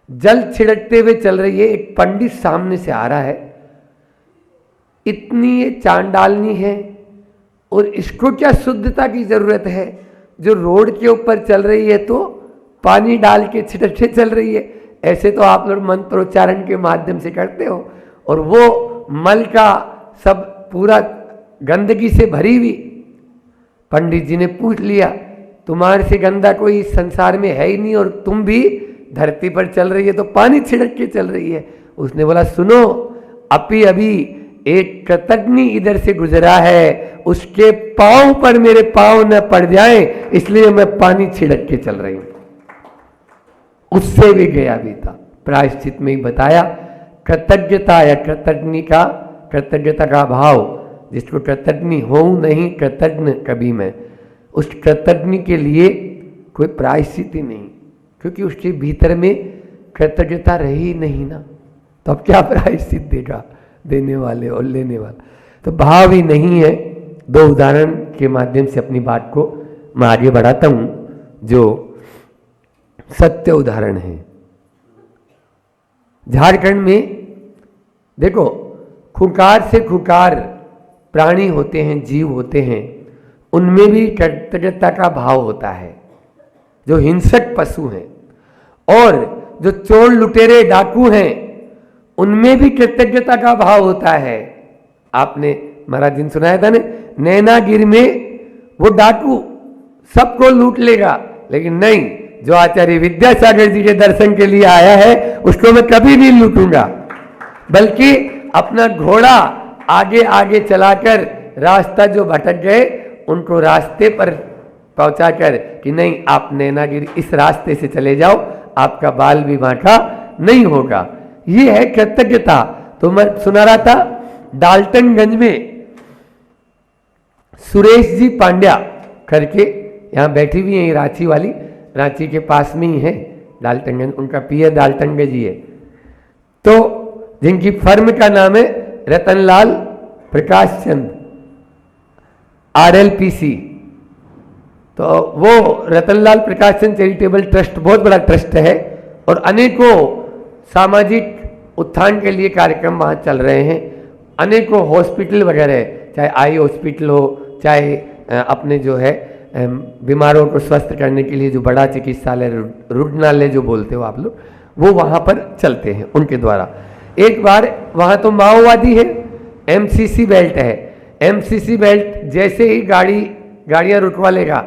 जल छिड़कते हुए चल रही है। एक पंडित सामने से आ रहा है, इतनी ये चांडालनी है और इसको क्या शुद्धता की जरूरत है, जो रोड के ऊपर चल रही है तो पानी डाल के छिड़कते चल रही है। ऐसे तो आप लोग मंत्रोच्चारण के माध्यम से करते हो, और वो मल का सब पूरा गंदगी से भरी हुई। पंडित जी ने पूछ लिया, तुम्हारे से गंदा कोई संसार में है ही नहीं, और तुम भी धरती पर चल रही है तो पानी छिड़क के चल रही है। उसने बोला, सुनो, अभी एक कृतज्ञ इधर से गुजरा है, उसके पांव पर मेरे पांव न पड़ जाए, इसलिए मैं पानी छिड़क के चल रही हूं। उससे भी गया भी था। प्रायश्चित में ही बताया, कृतज्ञता या कृतज्ञता का भाव, जिसको कृतज्ञ हो नहीं कृतज्ञ कभी मैं, उस कृतज्ञ के लिए कोई प्रायश्चित ही नहीं, क्योंकि उसके भीतर में कृतज्ञता रही नहीं ना, तो अब क्या प्रायश्चित देगा देने वाले और लेने वाला। तो भाव ही नहीं है। दो उदाहरण के माध्यम से अपनी बात को मैं आगे बढ़ाता हूं, जो सत्य उदाहरण है। झारखंड में देखो, खुंखार से खुंखार प्राणी होते हैं, जीव होते हैं, उनमें भी कृतज्ञता का भाव होता है। जो हिंसक पशु हैं और जो चोर लुटेरे डाकू हैं, उनमें भी कृतज्ञता का भाव होता है। आपने महाराज जी ने सुनाया था ना, नैनागिरी में वो डाकू सबको लूट लेगा, लेकिन नहीं, जो आचार्य विद्यासागर जी के दर्शन के लिए आया है उसको मैं कभी नहीं लूटूंगा, बल्कि अपना घोड़ा आगे आगे चलाकर रास्ता जो भटक गए उनको रास्ते पर पहुंचाकर कि नहीं, आप नैनागिरी इस रास्ते से चले जाओ, आपका बाल भी बांका नहीं होगा। ये है कृतज्ञता। तो मैं सुना रहा था, डाल्टनगंज में सुरेश जी पांड्या करके यहाँ बैठी हुई है, रांची वाली, रांची के पास में ही है डाल्टनगंज, उनका पीए डाल्टनगंज जी है। तो जिनकी फर्म का नाम है रतनलाल प्रकाश चंद RLPC। तो वो रतनलाल प्रकाश चंद चैरिटेबल ट्रस्ट बहुत बड़ा ट्रस्ट है, और अनेकों सामाजिक उत्थान के लिए कार्यक्रम वहाँ चल रहे हैं। अनेकों हॉस्पिटल वगैरह, चाहे आई हॉस्पिटल हो, चाहे अपने जो है बीमारों को स्वस्थ करने के लिए जो बड़ा चिकित्सालय, रुग्णालय जो बोलते हो आप लोग, वो वहाँ पर चलते हैं उनके द्वारा। एक बार वहाँ तो माओवादी है, MCC बेल्ट है, MCC बेल्ट जैसे ही गाड़ियाँ रुकवा लेगा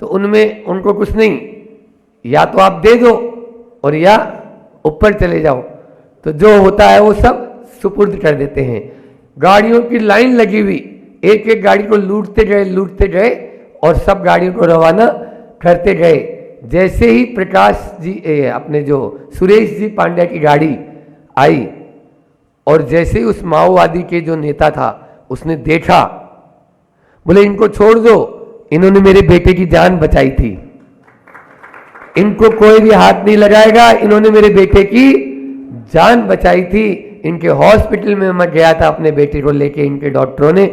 तो उनमें उनको कुछ नहीं, या तो आप दे दो और या ऊपर चले जाओ, तो जो होता है वो सब सुपुर्द कर देते हैं। गाड़ियों की लाइन लगी हुई, एक एक गाड़ी को लूटते गए और सब गाड़ियों को रवाना करते गए। जैसे ही प्रकाश जी अपने जो सुरेश जी पांड्या की गाड़ी आई, और जैसे ही उस माओवादी के जो नेता था उसने देखा, बोले इनको छोड़ दो, इन्होंने मेरे बेटे की जान बचाई थी, इनको कोई भी हाथ नहीं लगाएगा, इन्होंने मेरे बेटे की जान बचाई थी। इनके हॉस्पिटल में मैं गया था अपने बेटे को लेके, इनके डॉक्टरों ने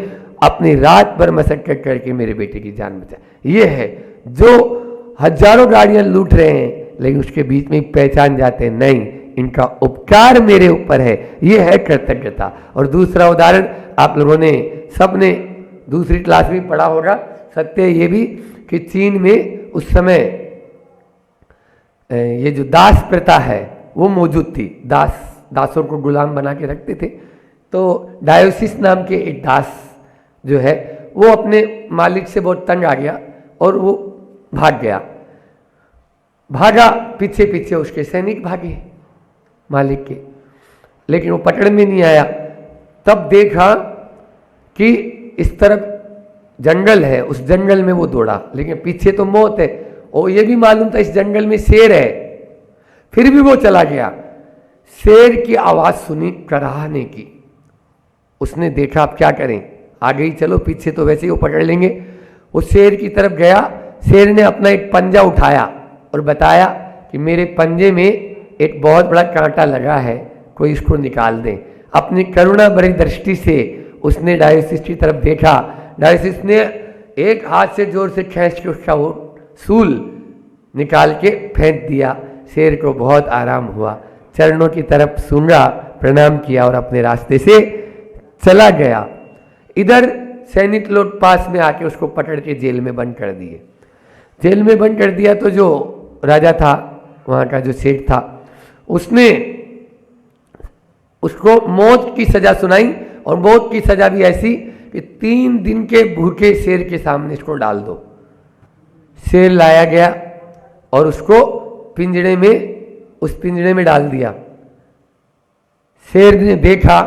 अपनी रात भर मशक्कत करके मेरे बेटे की जान बचाई। ये है जो हजारों गाड़ियां लूट रहे हैं, लेकिन उसके बीच में पहचान जाते हैं, नहीं, इनका उपकार मेरे ऊपर है। ये है कृतज्ञता। और दूसरा उदाहरण आप लोगों ने सबने दूसरी क्लास में पढ़ा होगा, सत्य ये भी कि चीन में उस समय ये जो दास प्रथा है वो मौजूद थी। दासों को गुलाम बना के रखते थे। तो डायोसिस नाम के एक दास जो है वो अपने मालिक से बहुत तंग आ गया और वो भागा पीछे पीछे उसके सैनिक भागे मालिक के, लेकिन वो पकड़ में नहीं आया। तब देखा कि इस तरफ जंगल है, उस जंगल में वो दौड़ा, लेकिन पीछे तो मौत है, और ये भी मालूम था इस जंगल में शेर है, फिर भी वो चला गया। शेर की आवाज सुनी कराहने की, उसने देखा अब क्या करें, आगे ही चलो, पीछे तो वैसे ही वो पकड़ लेंगे। वो शेर की तरफ गया, शेर ने अपना एक पंजा उठाया और बताया कि मेरे पंजे में एक बहुत बड़ा कांटा लगा है, कोई इसको निकाल दे। अपनी करुणा भरी दृष्टि से उसने डायोसिस की तरफ देखा। डायोसिस ने एक हाथ से जोर से खींच के उसका वो सूल निकाल के फेंक दिया। शेर को बहुत आराम हुआ, चरणों की तरफ सूंघा, प्रणाम किया और अपने रास्ते से चला गया। इधर सैनिक लोग पास में आके उसको पकड़ के जेल में बंद कर दिए। जेल में बंद कर दिया तो जो राजा था, वहाँ का जो सेठ था, उसने उसको मौत की सजा सुनाई। और मौत की सजा भी ऐसी कि 3 दिन के भूखे शेर के सामने इसको डाल दो। शेर लाया गया और उसको पिंजड़े में, उस पिंजड़े में डाल दिया। शेर ने देखा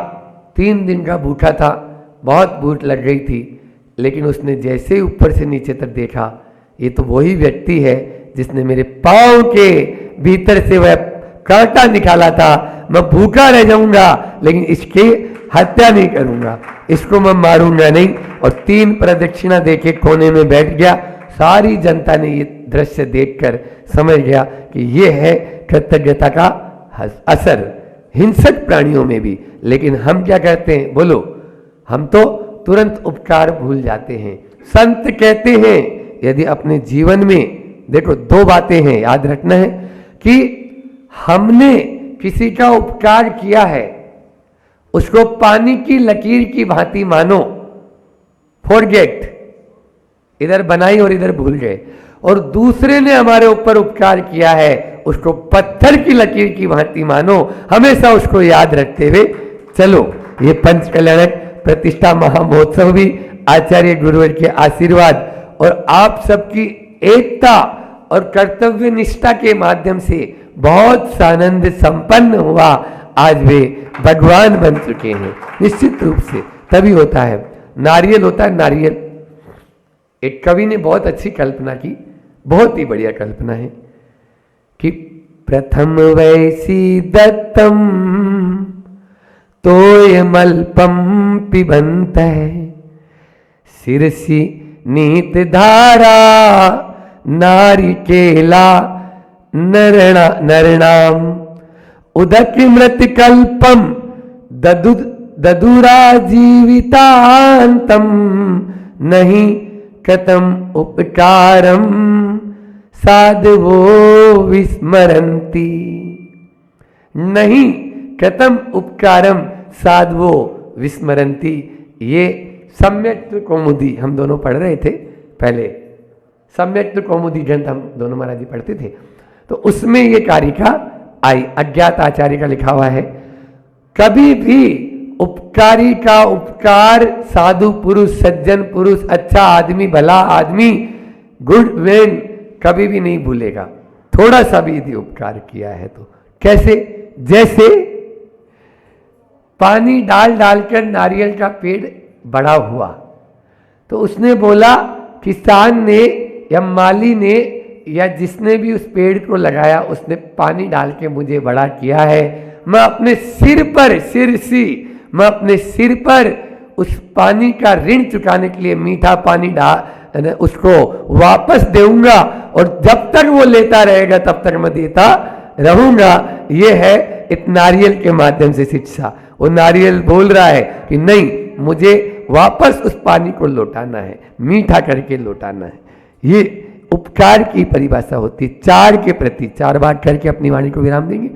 3 दिन का भूखा था, बहुत भूख लग गई थी, लेकिन उसने जैसे ही ऊपर से नीचे तक देखा, ये तो वही व्यक्ति है जिसने मेरे पांव के भीतर से वह कांटा निकाला था। मैं भूखा रह जाऊंगा लेकिन इसकी हत्या नहीं करूंगा, इसको मैं मारूंगा नहीं। और 3 प्रदक्षिणा देके कोने में बैठ गया। सारी जनता ने ये दृश्य देखकर समझ गया कि ये है कृतज्ञता का असर, हिंसक प्राणियों में भी। लेकिन हम क्या करते हैं, बोलो? हम तो तुरंत उपकार भूल जाते हैं। संत कहते हैं यदि अपने जीवन में, देखो 2 बातें हैं याद रखना है, कि हमने किसी का उपकार किया है, उसको पानी की लकीर की भांति मानो, फॉरगेट, इधर बनाई और इधर भूल गए। और दूसरे ने हमारे ऊपर उपकार किया है, उसको पत्थर की लकीर की भांति मानो, हमेशा उसको याद रखते हुए चलो। ये पंच कल्याणक प्रतिष्ठा महामहोत्सव भी आचार्य गुरुवर के आशीर्वाद और आप सबकी एकता और कर्तव्य निष्ठा के माध्यम से बहुत सानंद संपन्न हुआ। आज वे भगवान बन चुके हैं। निश्चित रूप से तभी होता है। नारियल होता है, नारियल। एक कवि ने बहुत अच्छी कल्पना की, बहुत ही बढ़िया कल्पना है कि प्रथम वैसी दत्तम तोयमल्पम पिबंत है, शिरसी नीत धारा नारिकेला नरणाम, उदक मृत कल्पम ददुरा जीवितांतम, नहीं कतम उपकारम साधवो विस्मरन्ति, नहीं कतम उपकारम साधवो विस्मरन्ति। ये सम्यक कौमुदी हम दोनों पढ़ रहे थे पहले, सम्यक कौमुदी ग्रंथ हम दोनों महाराज जी पढ़ते थे, तो उसमें ये कारिका आई, अज्ञात आचार्य का लिखा हुआ है। कभी भी उपकारी का उपकार साधु पुरुष, सज्जन पुरुष, अच्छा आदमी, भला आदमी, गुड मैन कभी भी नहीं भूलेगा, थोड़ा सा भी यदि उपकार किया है तो। कैसे? जैसे पानी डाल डालकर नारियल का पेड़ बड़ा हुआ, तो उसने बोला, किसान ने या माली ने या जिसने भी उस पेड़ को लगाया, उसने पानी डाल के मुझे बड़ा किया है। मैं अपने सिर पर, मैं अपने सिर पर उस पानी का ऋण चुकाने के लिए मीठा पानी डाल उसको वापस देऊंगा, और जब तक वो लेता रहेगा तब तक मैं देता रहूंगा। ये है एक नारियल के माध्यम से शिक्षा। वो नारियल बोल रहा है कि नहीं, मुझे वापस उस पानी को लौटाना है, मीठा करके लौटाना है। ये उपकार की परिभाषा होती है। 4 के प्रति, 4 बार करके अपनी वाणी को विराम देंगे।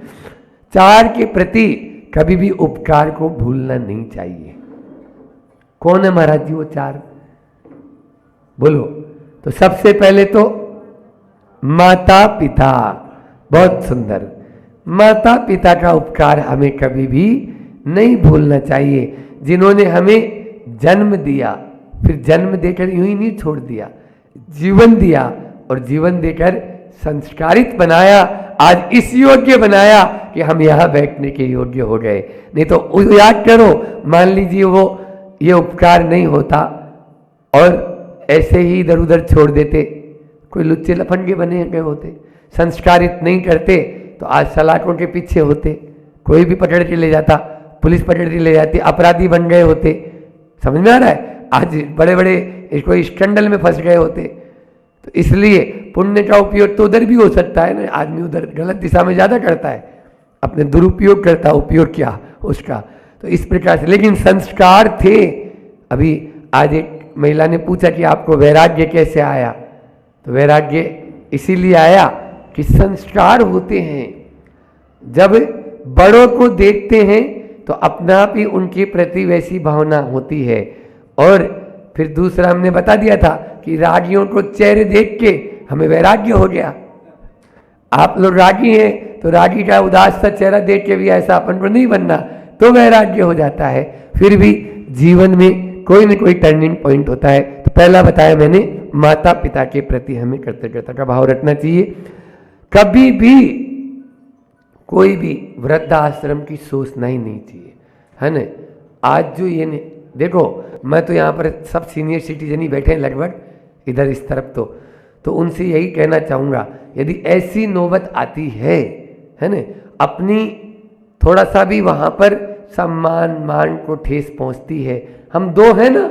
4 के प्रति कभी भी उपकार को भूलना नहीं चाहिए। कौन है महाराज जी वो 4? बोलो। तो सबसे पहले तो माता पिता, बहुत सुंदर। माता पिता का उपकार हमें कभी भी नहीं भूलना चाहिए, जिन्होंने हमें जन्म दिया, फिर जन्म देकर यूं ही नहीं छोड़ दिया, जीवन दिया और जीवन देकर संस्कारित बनाया, आज इस योग्य बनाया कि हम यहाँ बैठने के योग्य हो गए। नहीं तो याद करो, मान लीजिए वो ये उपकार नहीं होता और ऐसे ही इधर उधर छोड़ देते, कोई लुच्चे लफंगे बने गए होते, संस्कारित नहीं करते तो आज सलाखों के पीछे होते, कोई भी पकड़ के ले जाता, पुलिस पकड़ के ले जाती, अपराधी बन गए होते। समझ में आ रहा है? आज बड़े बड़े कोई स्कैंडल में फंस गए होते। तो इसलिए पुण्य का उपयोग तो उधर भी हो सकता है ना, आदमी उधर गलत दिशा में ज़्यादा करता है, अपने दुरुपयोग करता, उपयोग क्या उसका। तो इस प्रकार से, लेकिन संस्कार थे। अभी आज एक महिला ने पूछा कि आपको वैराग्य कैसे आया, तो वैराग्य इसीलिए आया कि संस्कार होते हैं। जब बड़ों को देखते हैं तो अपना आप ही उनके प्रति वैसी भावना होती है। और फिर दूसरा हमने बता दिया था कि रागियों को चेहरे देख के हमें वैराग्य हो गया। आप लोग रागी हैं तो रागी का उदास सा चेहरा देख के भी ऐसा अपन को नहीं बनना, तो वैराग्य हो जाता है। फिर भी जीवन में कोई न कोई टर्निंग पॉइंट होता है। तो पहला बताया मैंने, माता पिता के प्रति हमें कृतज्ञता का भाव रखना चाहिए। कभी भी कोई भी वृद्धाश्रम की सोचना ही नहीं चाहिए, है ना। आज जो ये देखो, मैं तो यहाँ पर सब सीनियर सिटीजन ही बैठे हैं लगभग इधर इस तरफ, तो उनसे यही कहना चाहूँगा, यदि ऐसी नौबत आती है ना, अपनी थोड़ा सा भी वहाँ पर सम्मान मान को ठेस पहुँचती है, हम दो हैं ना,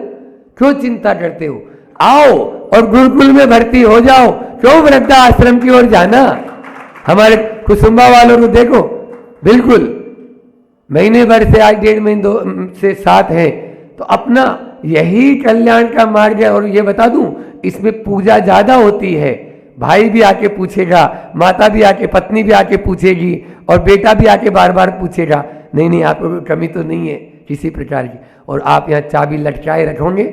क्यों चिंता करते हो, आओ और गुरुकुल में भर्ती हो जाओ, क्यों वृद्धाश्रम की ओर जाना। हमारे कुसुम्बा वालों को देखो, बिल्कुल महीने भर से आज 1.5 महीने से साथ हैं, तो अपना यही कल्याण का मार्ग है। और ये बता दूं, इसमें पूजा ज्यादा होती है। भाई भी आके पूछेगा, माता भी आके, पत्नी भी आके पूछेगी, और बेटा भी आके बार बार पूछेगा, नहीं नहीं आपको कोई कमी तो नहीं है किसी प्रकार की। और आप यहाँ चाबी लटकाए रखोगे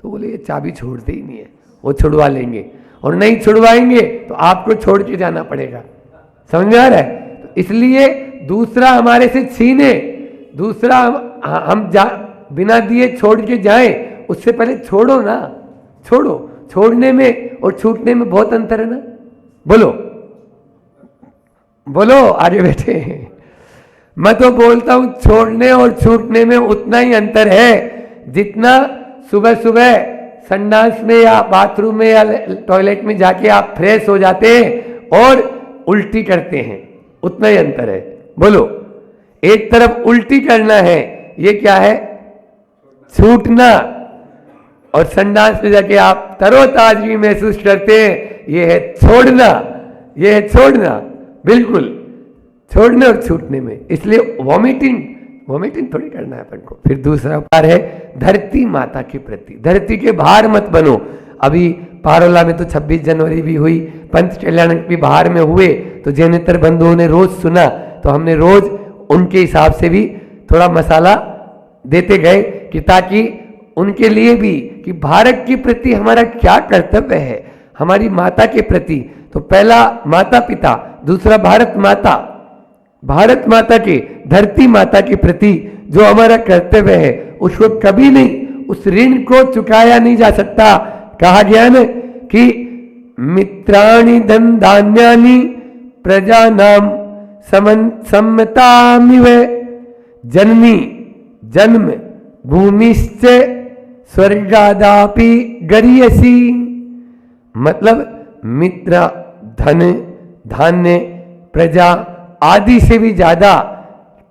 तो बोले ये चाबी छोड़ते ही नहीं है, वो छुड़वा लेंगे, और नहीं छुड़वाएंगे तो आपको छोड़ के जाना पड़ेगा। समझ में आ रहा है। तो इसलिए दूसरा हमारे से छीने, दूसरा हम बिना दिए छोड़ के जाएं, उससे पहले छोड़ो ना, छोड़ो। छोड़ने में और छूटने में बहुत अंतर है ना। बोलो बोलो आगे बैठे। मैं तो बोलता हूं छोड़ने और छूटने में उतना ही अंतर है जितना सुबह सुबह संडास में या बाथरूम में या टॉयलेट में जाके आप फ्रेश हो जाते हैं और उल्टी करते हैं, उतना ही अंतर है। बोलो, एक तरफ उल्टी करना है, ये क्या है, छूटना, और संडास में जाके आप तरोताजगी महसूस करते हैं, ये है छोड़ना, ये है छोड़ना। बिल्कुल छोड़ने और छूटने में, इसलिए वॉमिटिंग थोड़ी करना है अपन को। फिर दूसरा उपकार है धरती माता के प्रति, धरती के भार मत बनो। अभी पारोला में तो 26 जनवरी भी हुई, पंच कल्याण भी बाहर में हुए, तो जैनेतर बंधुओं ने रोज सुना, तो हमने रोज उनके हिसाब से भी थोड़ा मसाला देते गए कि ताकि उनके लिए भी कि भारत के प्रति हमारा क्या कर्तव्य है, हमारी माता के प्रति। तो पहला माता पिता, दूसरा भारत माता, भारत माता के, धरती माता के प्रति जो हमारा कर्तव्य है उसको कभी नहीं, उस ऋण को चुकाया नहीं जा सकता। कहा गया ना कि मित्राणि धन धान्यानि प्रजानाम सम्मतामिव जननी जन्म भूमिश्च स्वर्गादापि गरीयसी। मतलब मित्र, धन, धान्य, प्रजा आदि से भी ज्यादा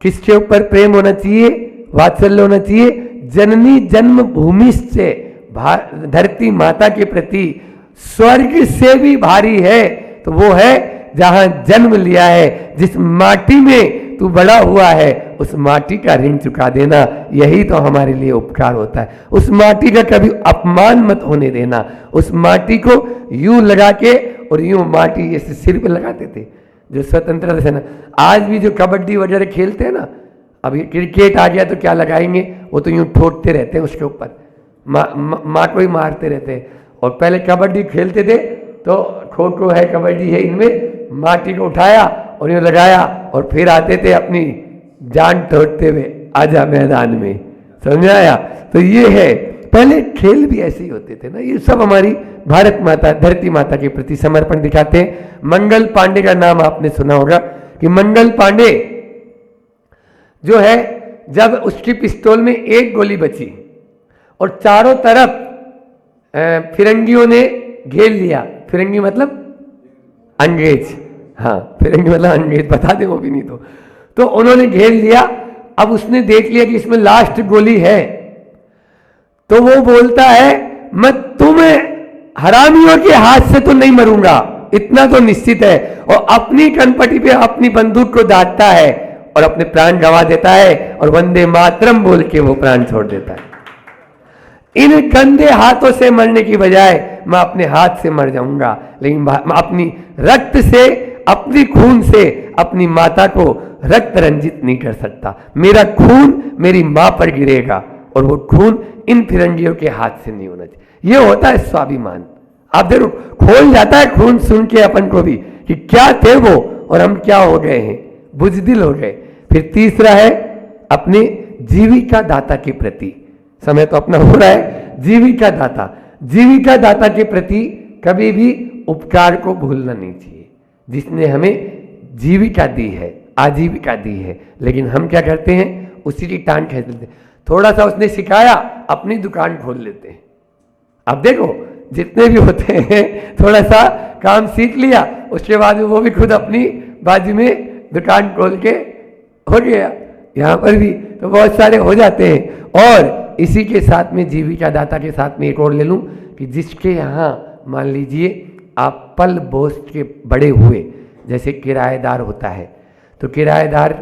किसके ऊपर प्रेम होना चाहिए, वात्सल्य होना चाहिए, जननी जन्म भूमि से, धरती माता के प्रति। स्वर्ग से भी भारी है तो वो है जहां जन्म लिया है, जिस माटी में तू बड़ा हुआ है, उस माटी का ऋण चुका देना, यही तो हमारे लिए उपकार होता है। उस माटी का कभी अपमान मत होने देना। उस माटी को यूं लगा के, और यूं माटी ऐसे सिर पे लगाते थे जो स्वतंत्रता सेना। आज भी जो कबड्डी वगैरह खेलते हैं ना, अभी क्रिकेट आ गया तो क्या लगाएंगे, वो तो यूं ठोकते रहते हैं उसके ऊपर, माँ को ही मारते रहते हैं। और पहले कबड्डी खेलते थे तो खो खो है, कबड्डी है, इनमें माटी को उठाया और यूं लगाया और फिर आते थे अपनी जान तोड़ते हुए, आजा मैदान में। समझ आया। तो ये है, पहले खेल भी ऐसे ही होते थे ना। ये सब हमारी भारत माता, धरती माता के प्रति समर्पण दिखाते हैं। मंगल पांडे का नाम आपने सुना होगा कि मंगल पांडे जो है, जब उसकी पिस्तौल में एक गोली बची और चारों तरफ फिरंगियों ने घेर लिया, फिरंगी मतलब अंग्रेज, हाँ फिरंगी मतलब अंग्रेज, बता दे वो भी नहीं तो उन्होंने घेर लिया। अब उसने देख लिया कि इसमें लास्ट गोली है, तो वो बोलता है मैं तुम्हें हरामियों के हाथ से तो नहीं मरूंगा, इतना तो निश्चित है। और अपनी कनपटी पे अपनी बंदूक को दागता है और अपने प्राण गंवा देता है, और वंदे मातरम बोल के वो प्राण छोड़ देता है। इन गंदे हाथों से मरने की बजाय मैं अपने हाथ से मर जाऊंगा, लेकिन अपनी रक्त से अपनी खून से अपनी माता को रक्त रंजित नहीं कर सकता। मेरा खून मेरी मां पर गिरेगा और वो खून इन फिरंगियों के हाथ से नहीं होना चाहिए। ये होता है स्वाभिमान। आप देखो खोल जाता है खून सुन के अपन को भी कि क्या थे वो और हम क्या हो गए हैं, बुजदिल हो गए। फिर तीसरा है अपने जीविका दाता के प्रति, समय तो अपना हो रहा है, जीविका दाता, जीविका दाता के प्रति कभी भी उपकार को भूलना नहीं चाहिए, जिसने हमें जीविका दी है, आजीविका दी है, लेकिन हम क्या करते हैं, उसी की टांग खींच लेते हैं। थोड़ा सा उसने सिखाया, अपनी दुकान खोल लेते हैं। अब देखो जितने भी होते हैं, थोड़ा सा काम सीख लिया, उसके बाद वो भी खुद अपनी बाजू में दुकान खोल के हो गया। यहाँ पर भी तो बहुत सारे हो जाते हैं। और इसी के साथ में जीविका दाता के साथ में एक और ले लूँ कि जिसके यहाँ मान लीजिए आप पल बोझ के बड़े हुए, जैसे किराएदार होता है, तो किराएदार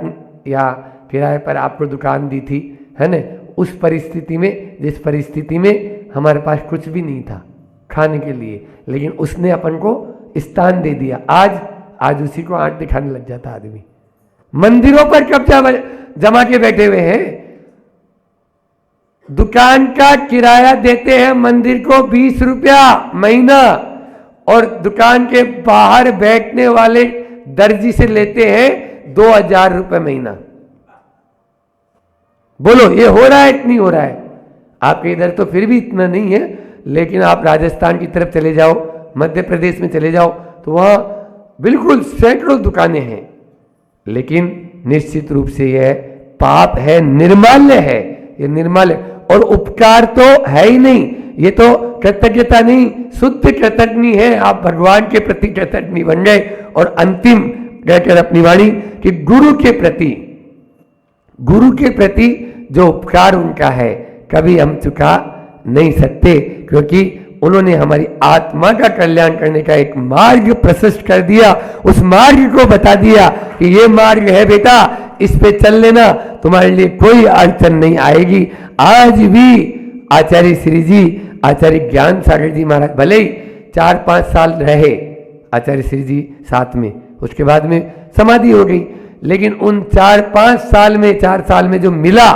या किराए पर आपको दुकान दी थी, है ना, उस परिस्थिति में, जिस परिस्थिति में हमारे पास कुछ भी नहीं था खाने के लिए, लेकिन उसने अपन को स्थान दे दिया। आज उसी को आंख दिखाने लग जाता आदमी। मंदिरों पर कब्जा जमा के बैठे हुए हैं। दुकान का किराया देते हैं मंदिर को 20 रुपया महीना, और दुकान के बाहर बैठने वाले दर्जी से लेते हैं 2000 रुपये महीना। बोलो ये हो रहा है कि नहीं हो रहा है? आपके इधर तो फिर भी इतना नहीं है, लेकिन आप राजस्थान की तरफ चले जाओ, मध्य प्रदेश में चले जाओ, तो वहां बिल्कुल सैकड़ों दुकानें हैं। लेकिन निश्चित रूप से यह पाप है, निर्माल्य है, ये निर्माल्य, और उपकार तो है ही नहीं, ये तो कृतज्ञता नहीं, शुद्ध कृतज्ञ है। आप भगवान के प्रति कृतज्ञ बन गए। और अंतिम कहकर अपनी वाणी कि गुरु के प्रति जो उपकार उनका है कभी हम चुका नहीं सकते, क्योंकि उन्होंने हमारी आत्मा का कल्याण करने का एक मार्ग प्रशस्त कर दिया। उस मार्ग को बता दिया कि ये मार्ग है बेटा, इस पे चल लेना, तुम्हारे लिए कोई अड़चन नहीं आएगी। आज भी आचार्य श्री जी, आचार्य ज्ञान सागर जी महाराज भले ही 4-5 साल रहे आचार्य श्री जी साथ में, उसके बाद में समाधि हो गई, लेकिन उन 4-5 साल में, 4 साल में जो मिला,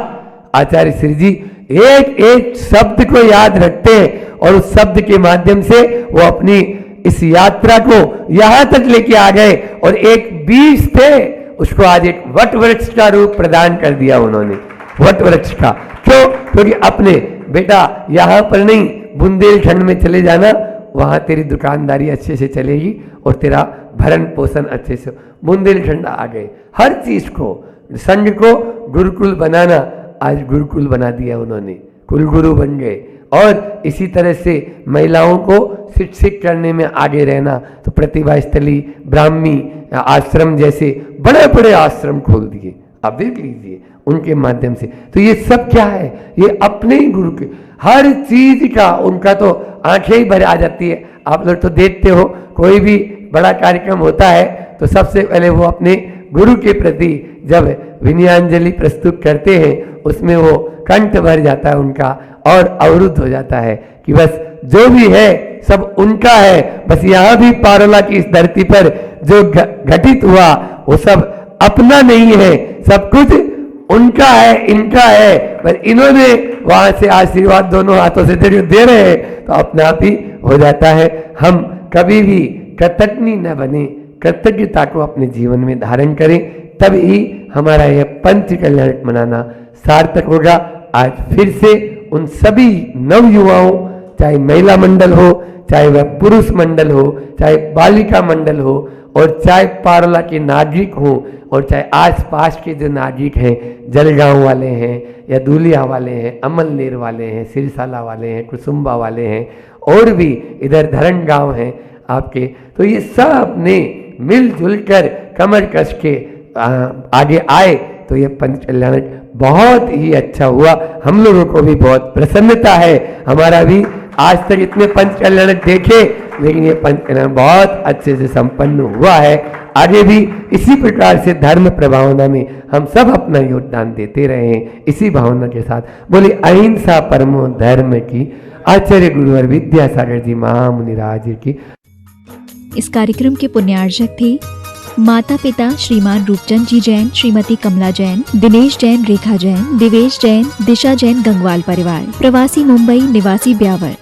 आचार्य श्री जी एक एक शब्द को याद रखते हैं और उस शब्द के माध्यम से वो अपनी इस यात्रा को यहां तक लेके आ गए। और एक बीज थे, उसको आज एक वट वृक्ष का रूप प्रदान कर दिया उन्होंने, वट वृक्ष का। क्यों? क्योंकि अपने बेटा यहां पर नहीं, बुंदेलखंड में चले जाना, वहां तेरी दुकानदारी अच्छे से चलेगी और तेरा भरण पोषण अच्छे से। बुंदेलखंड आ गए, हर चीज को, संघ को गुरुकुल बनाना, आज गुरुकुल बना दिया उन्होंने, कुलगुरु बन गए। और इसी तरह से महिलाओं को शिक्षित करने में आगे रहना, तो प्रतिभा स्थली, ब्राह्मी आश्रम जैसे बड़े बड़े आश्रम खोल दिए, आप देख लीजिए उनके माध्यम से। तो ये सब क्या है? ये अपने ही गुरु के हर चीज का, उनका तो आंखें ही भर आ जाती है। आप लोग तो देखते हो, कोई भी बड़ा कार्यक्रम होता है तो सबसे पहले वो अपने गुरु के प्रति जब विनयांजलि प्रस्तुत करते हैं, उसमें वो कंठ भर जाता है उनका और अवरुद्ध हो जाता है कि बस जो भी है सब उनका है। बस यहाँ भी पारोला की इस धरती पर जो घटित हुआ वो सब अपना नहीं है, सब कुछ उनका है, इनका है, पर इन्होंने वहां से आशीर्वाद दोनों हाथों से दे रहे हैं, तो अपना आप ही हो जाता है। हम कभी भी कृतज्ञ न बने, कृतज्ञता को अपने जीवन में धारण करें, तभी हमारा यह पंच कल्याण मनाना सार्थक होगा। आज फिर से उन सभी नव युवाओं, चाहे महिला मंडल हो, चाहे वह पुरुष मंडल हो, चाहे बालिका मंडल हो, और चाहे पारोला के नागरिक हो, और चाहे आसपास के जो नागरिक हैं, जलगांव वाले हैं या दूलिया वाले हैं, अमलनेर वाले हैं, सिरसाला वाले हैं, कुसुम्बा वाले हैं, और भी इधर धरण गांव हैं आपके, तो ये सब ने मिलजुल कर कमर कस के आगे आए, तो ये पंच कल्याण बहुत ही अच्छा हुआ। हम लोगों को भी बहुत प्रसन्नता है। हमारा भी आज तक इतने पंच कल्याण देखे, लेकिन ये पंच कल्याण बहुत अच्छे से संपन्न हुआ है। आगे भी इसी प्रकार से धर्म प्रभावना में हम सब अपना योगदान देते रहे, इसी भावना के साथ बोले अहिंसा परमो धर्म की। आचार्य गुरुवर विद्यासागर जी महामुनि राज की। इस कार्यक्रम के पुण्यार्चक थे माता पिता श्रीमान रूपचंद जी जैन, श्रीमती कमला जैन, दिनेश जैन, रेखा जैन, दिवेश जैन, दिशा जैन, गंगवाल परिवार, प्रवासी मुंबई, निवासी ब्यावर।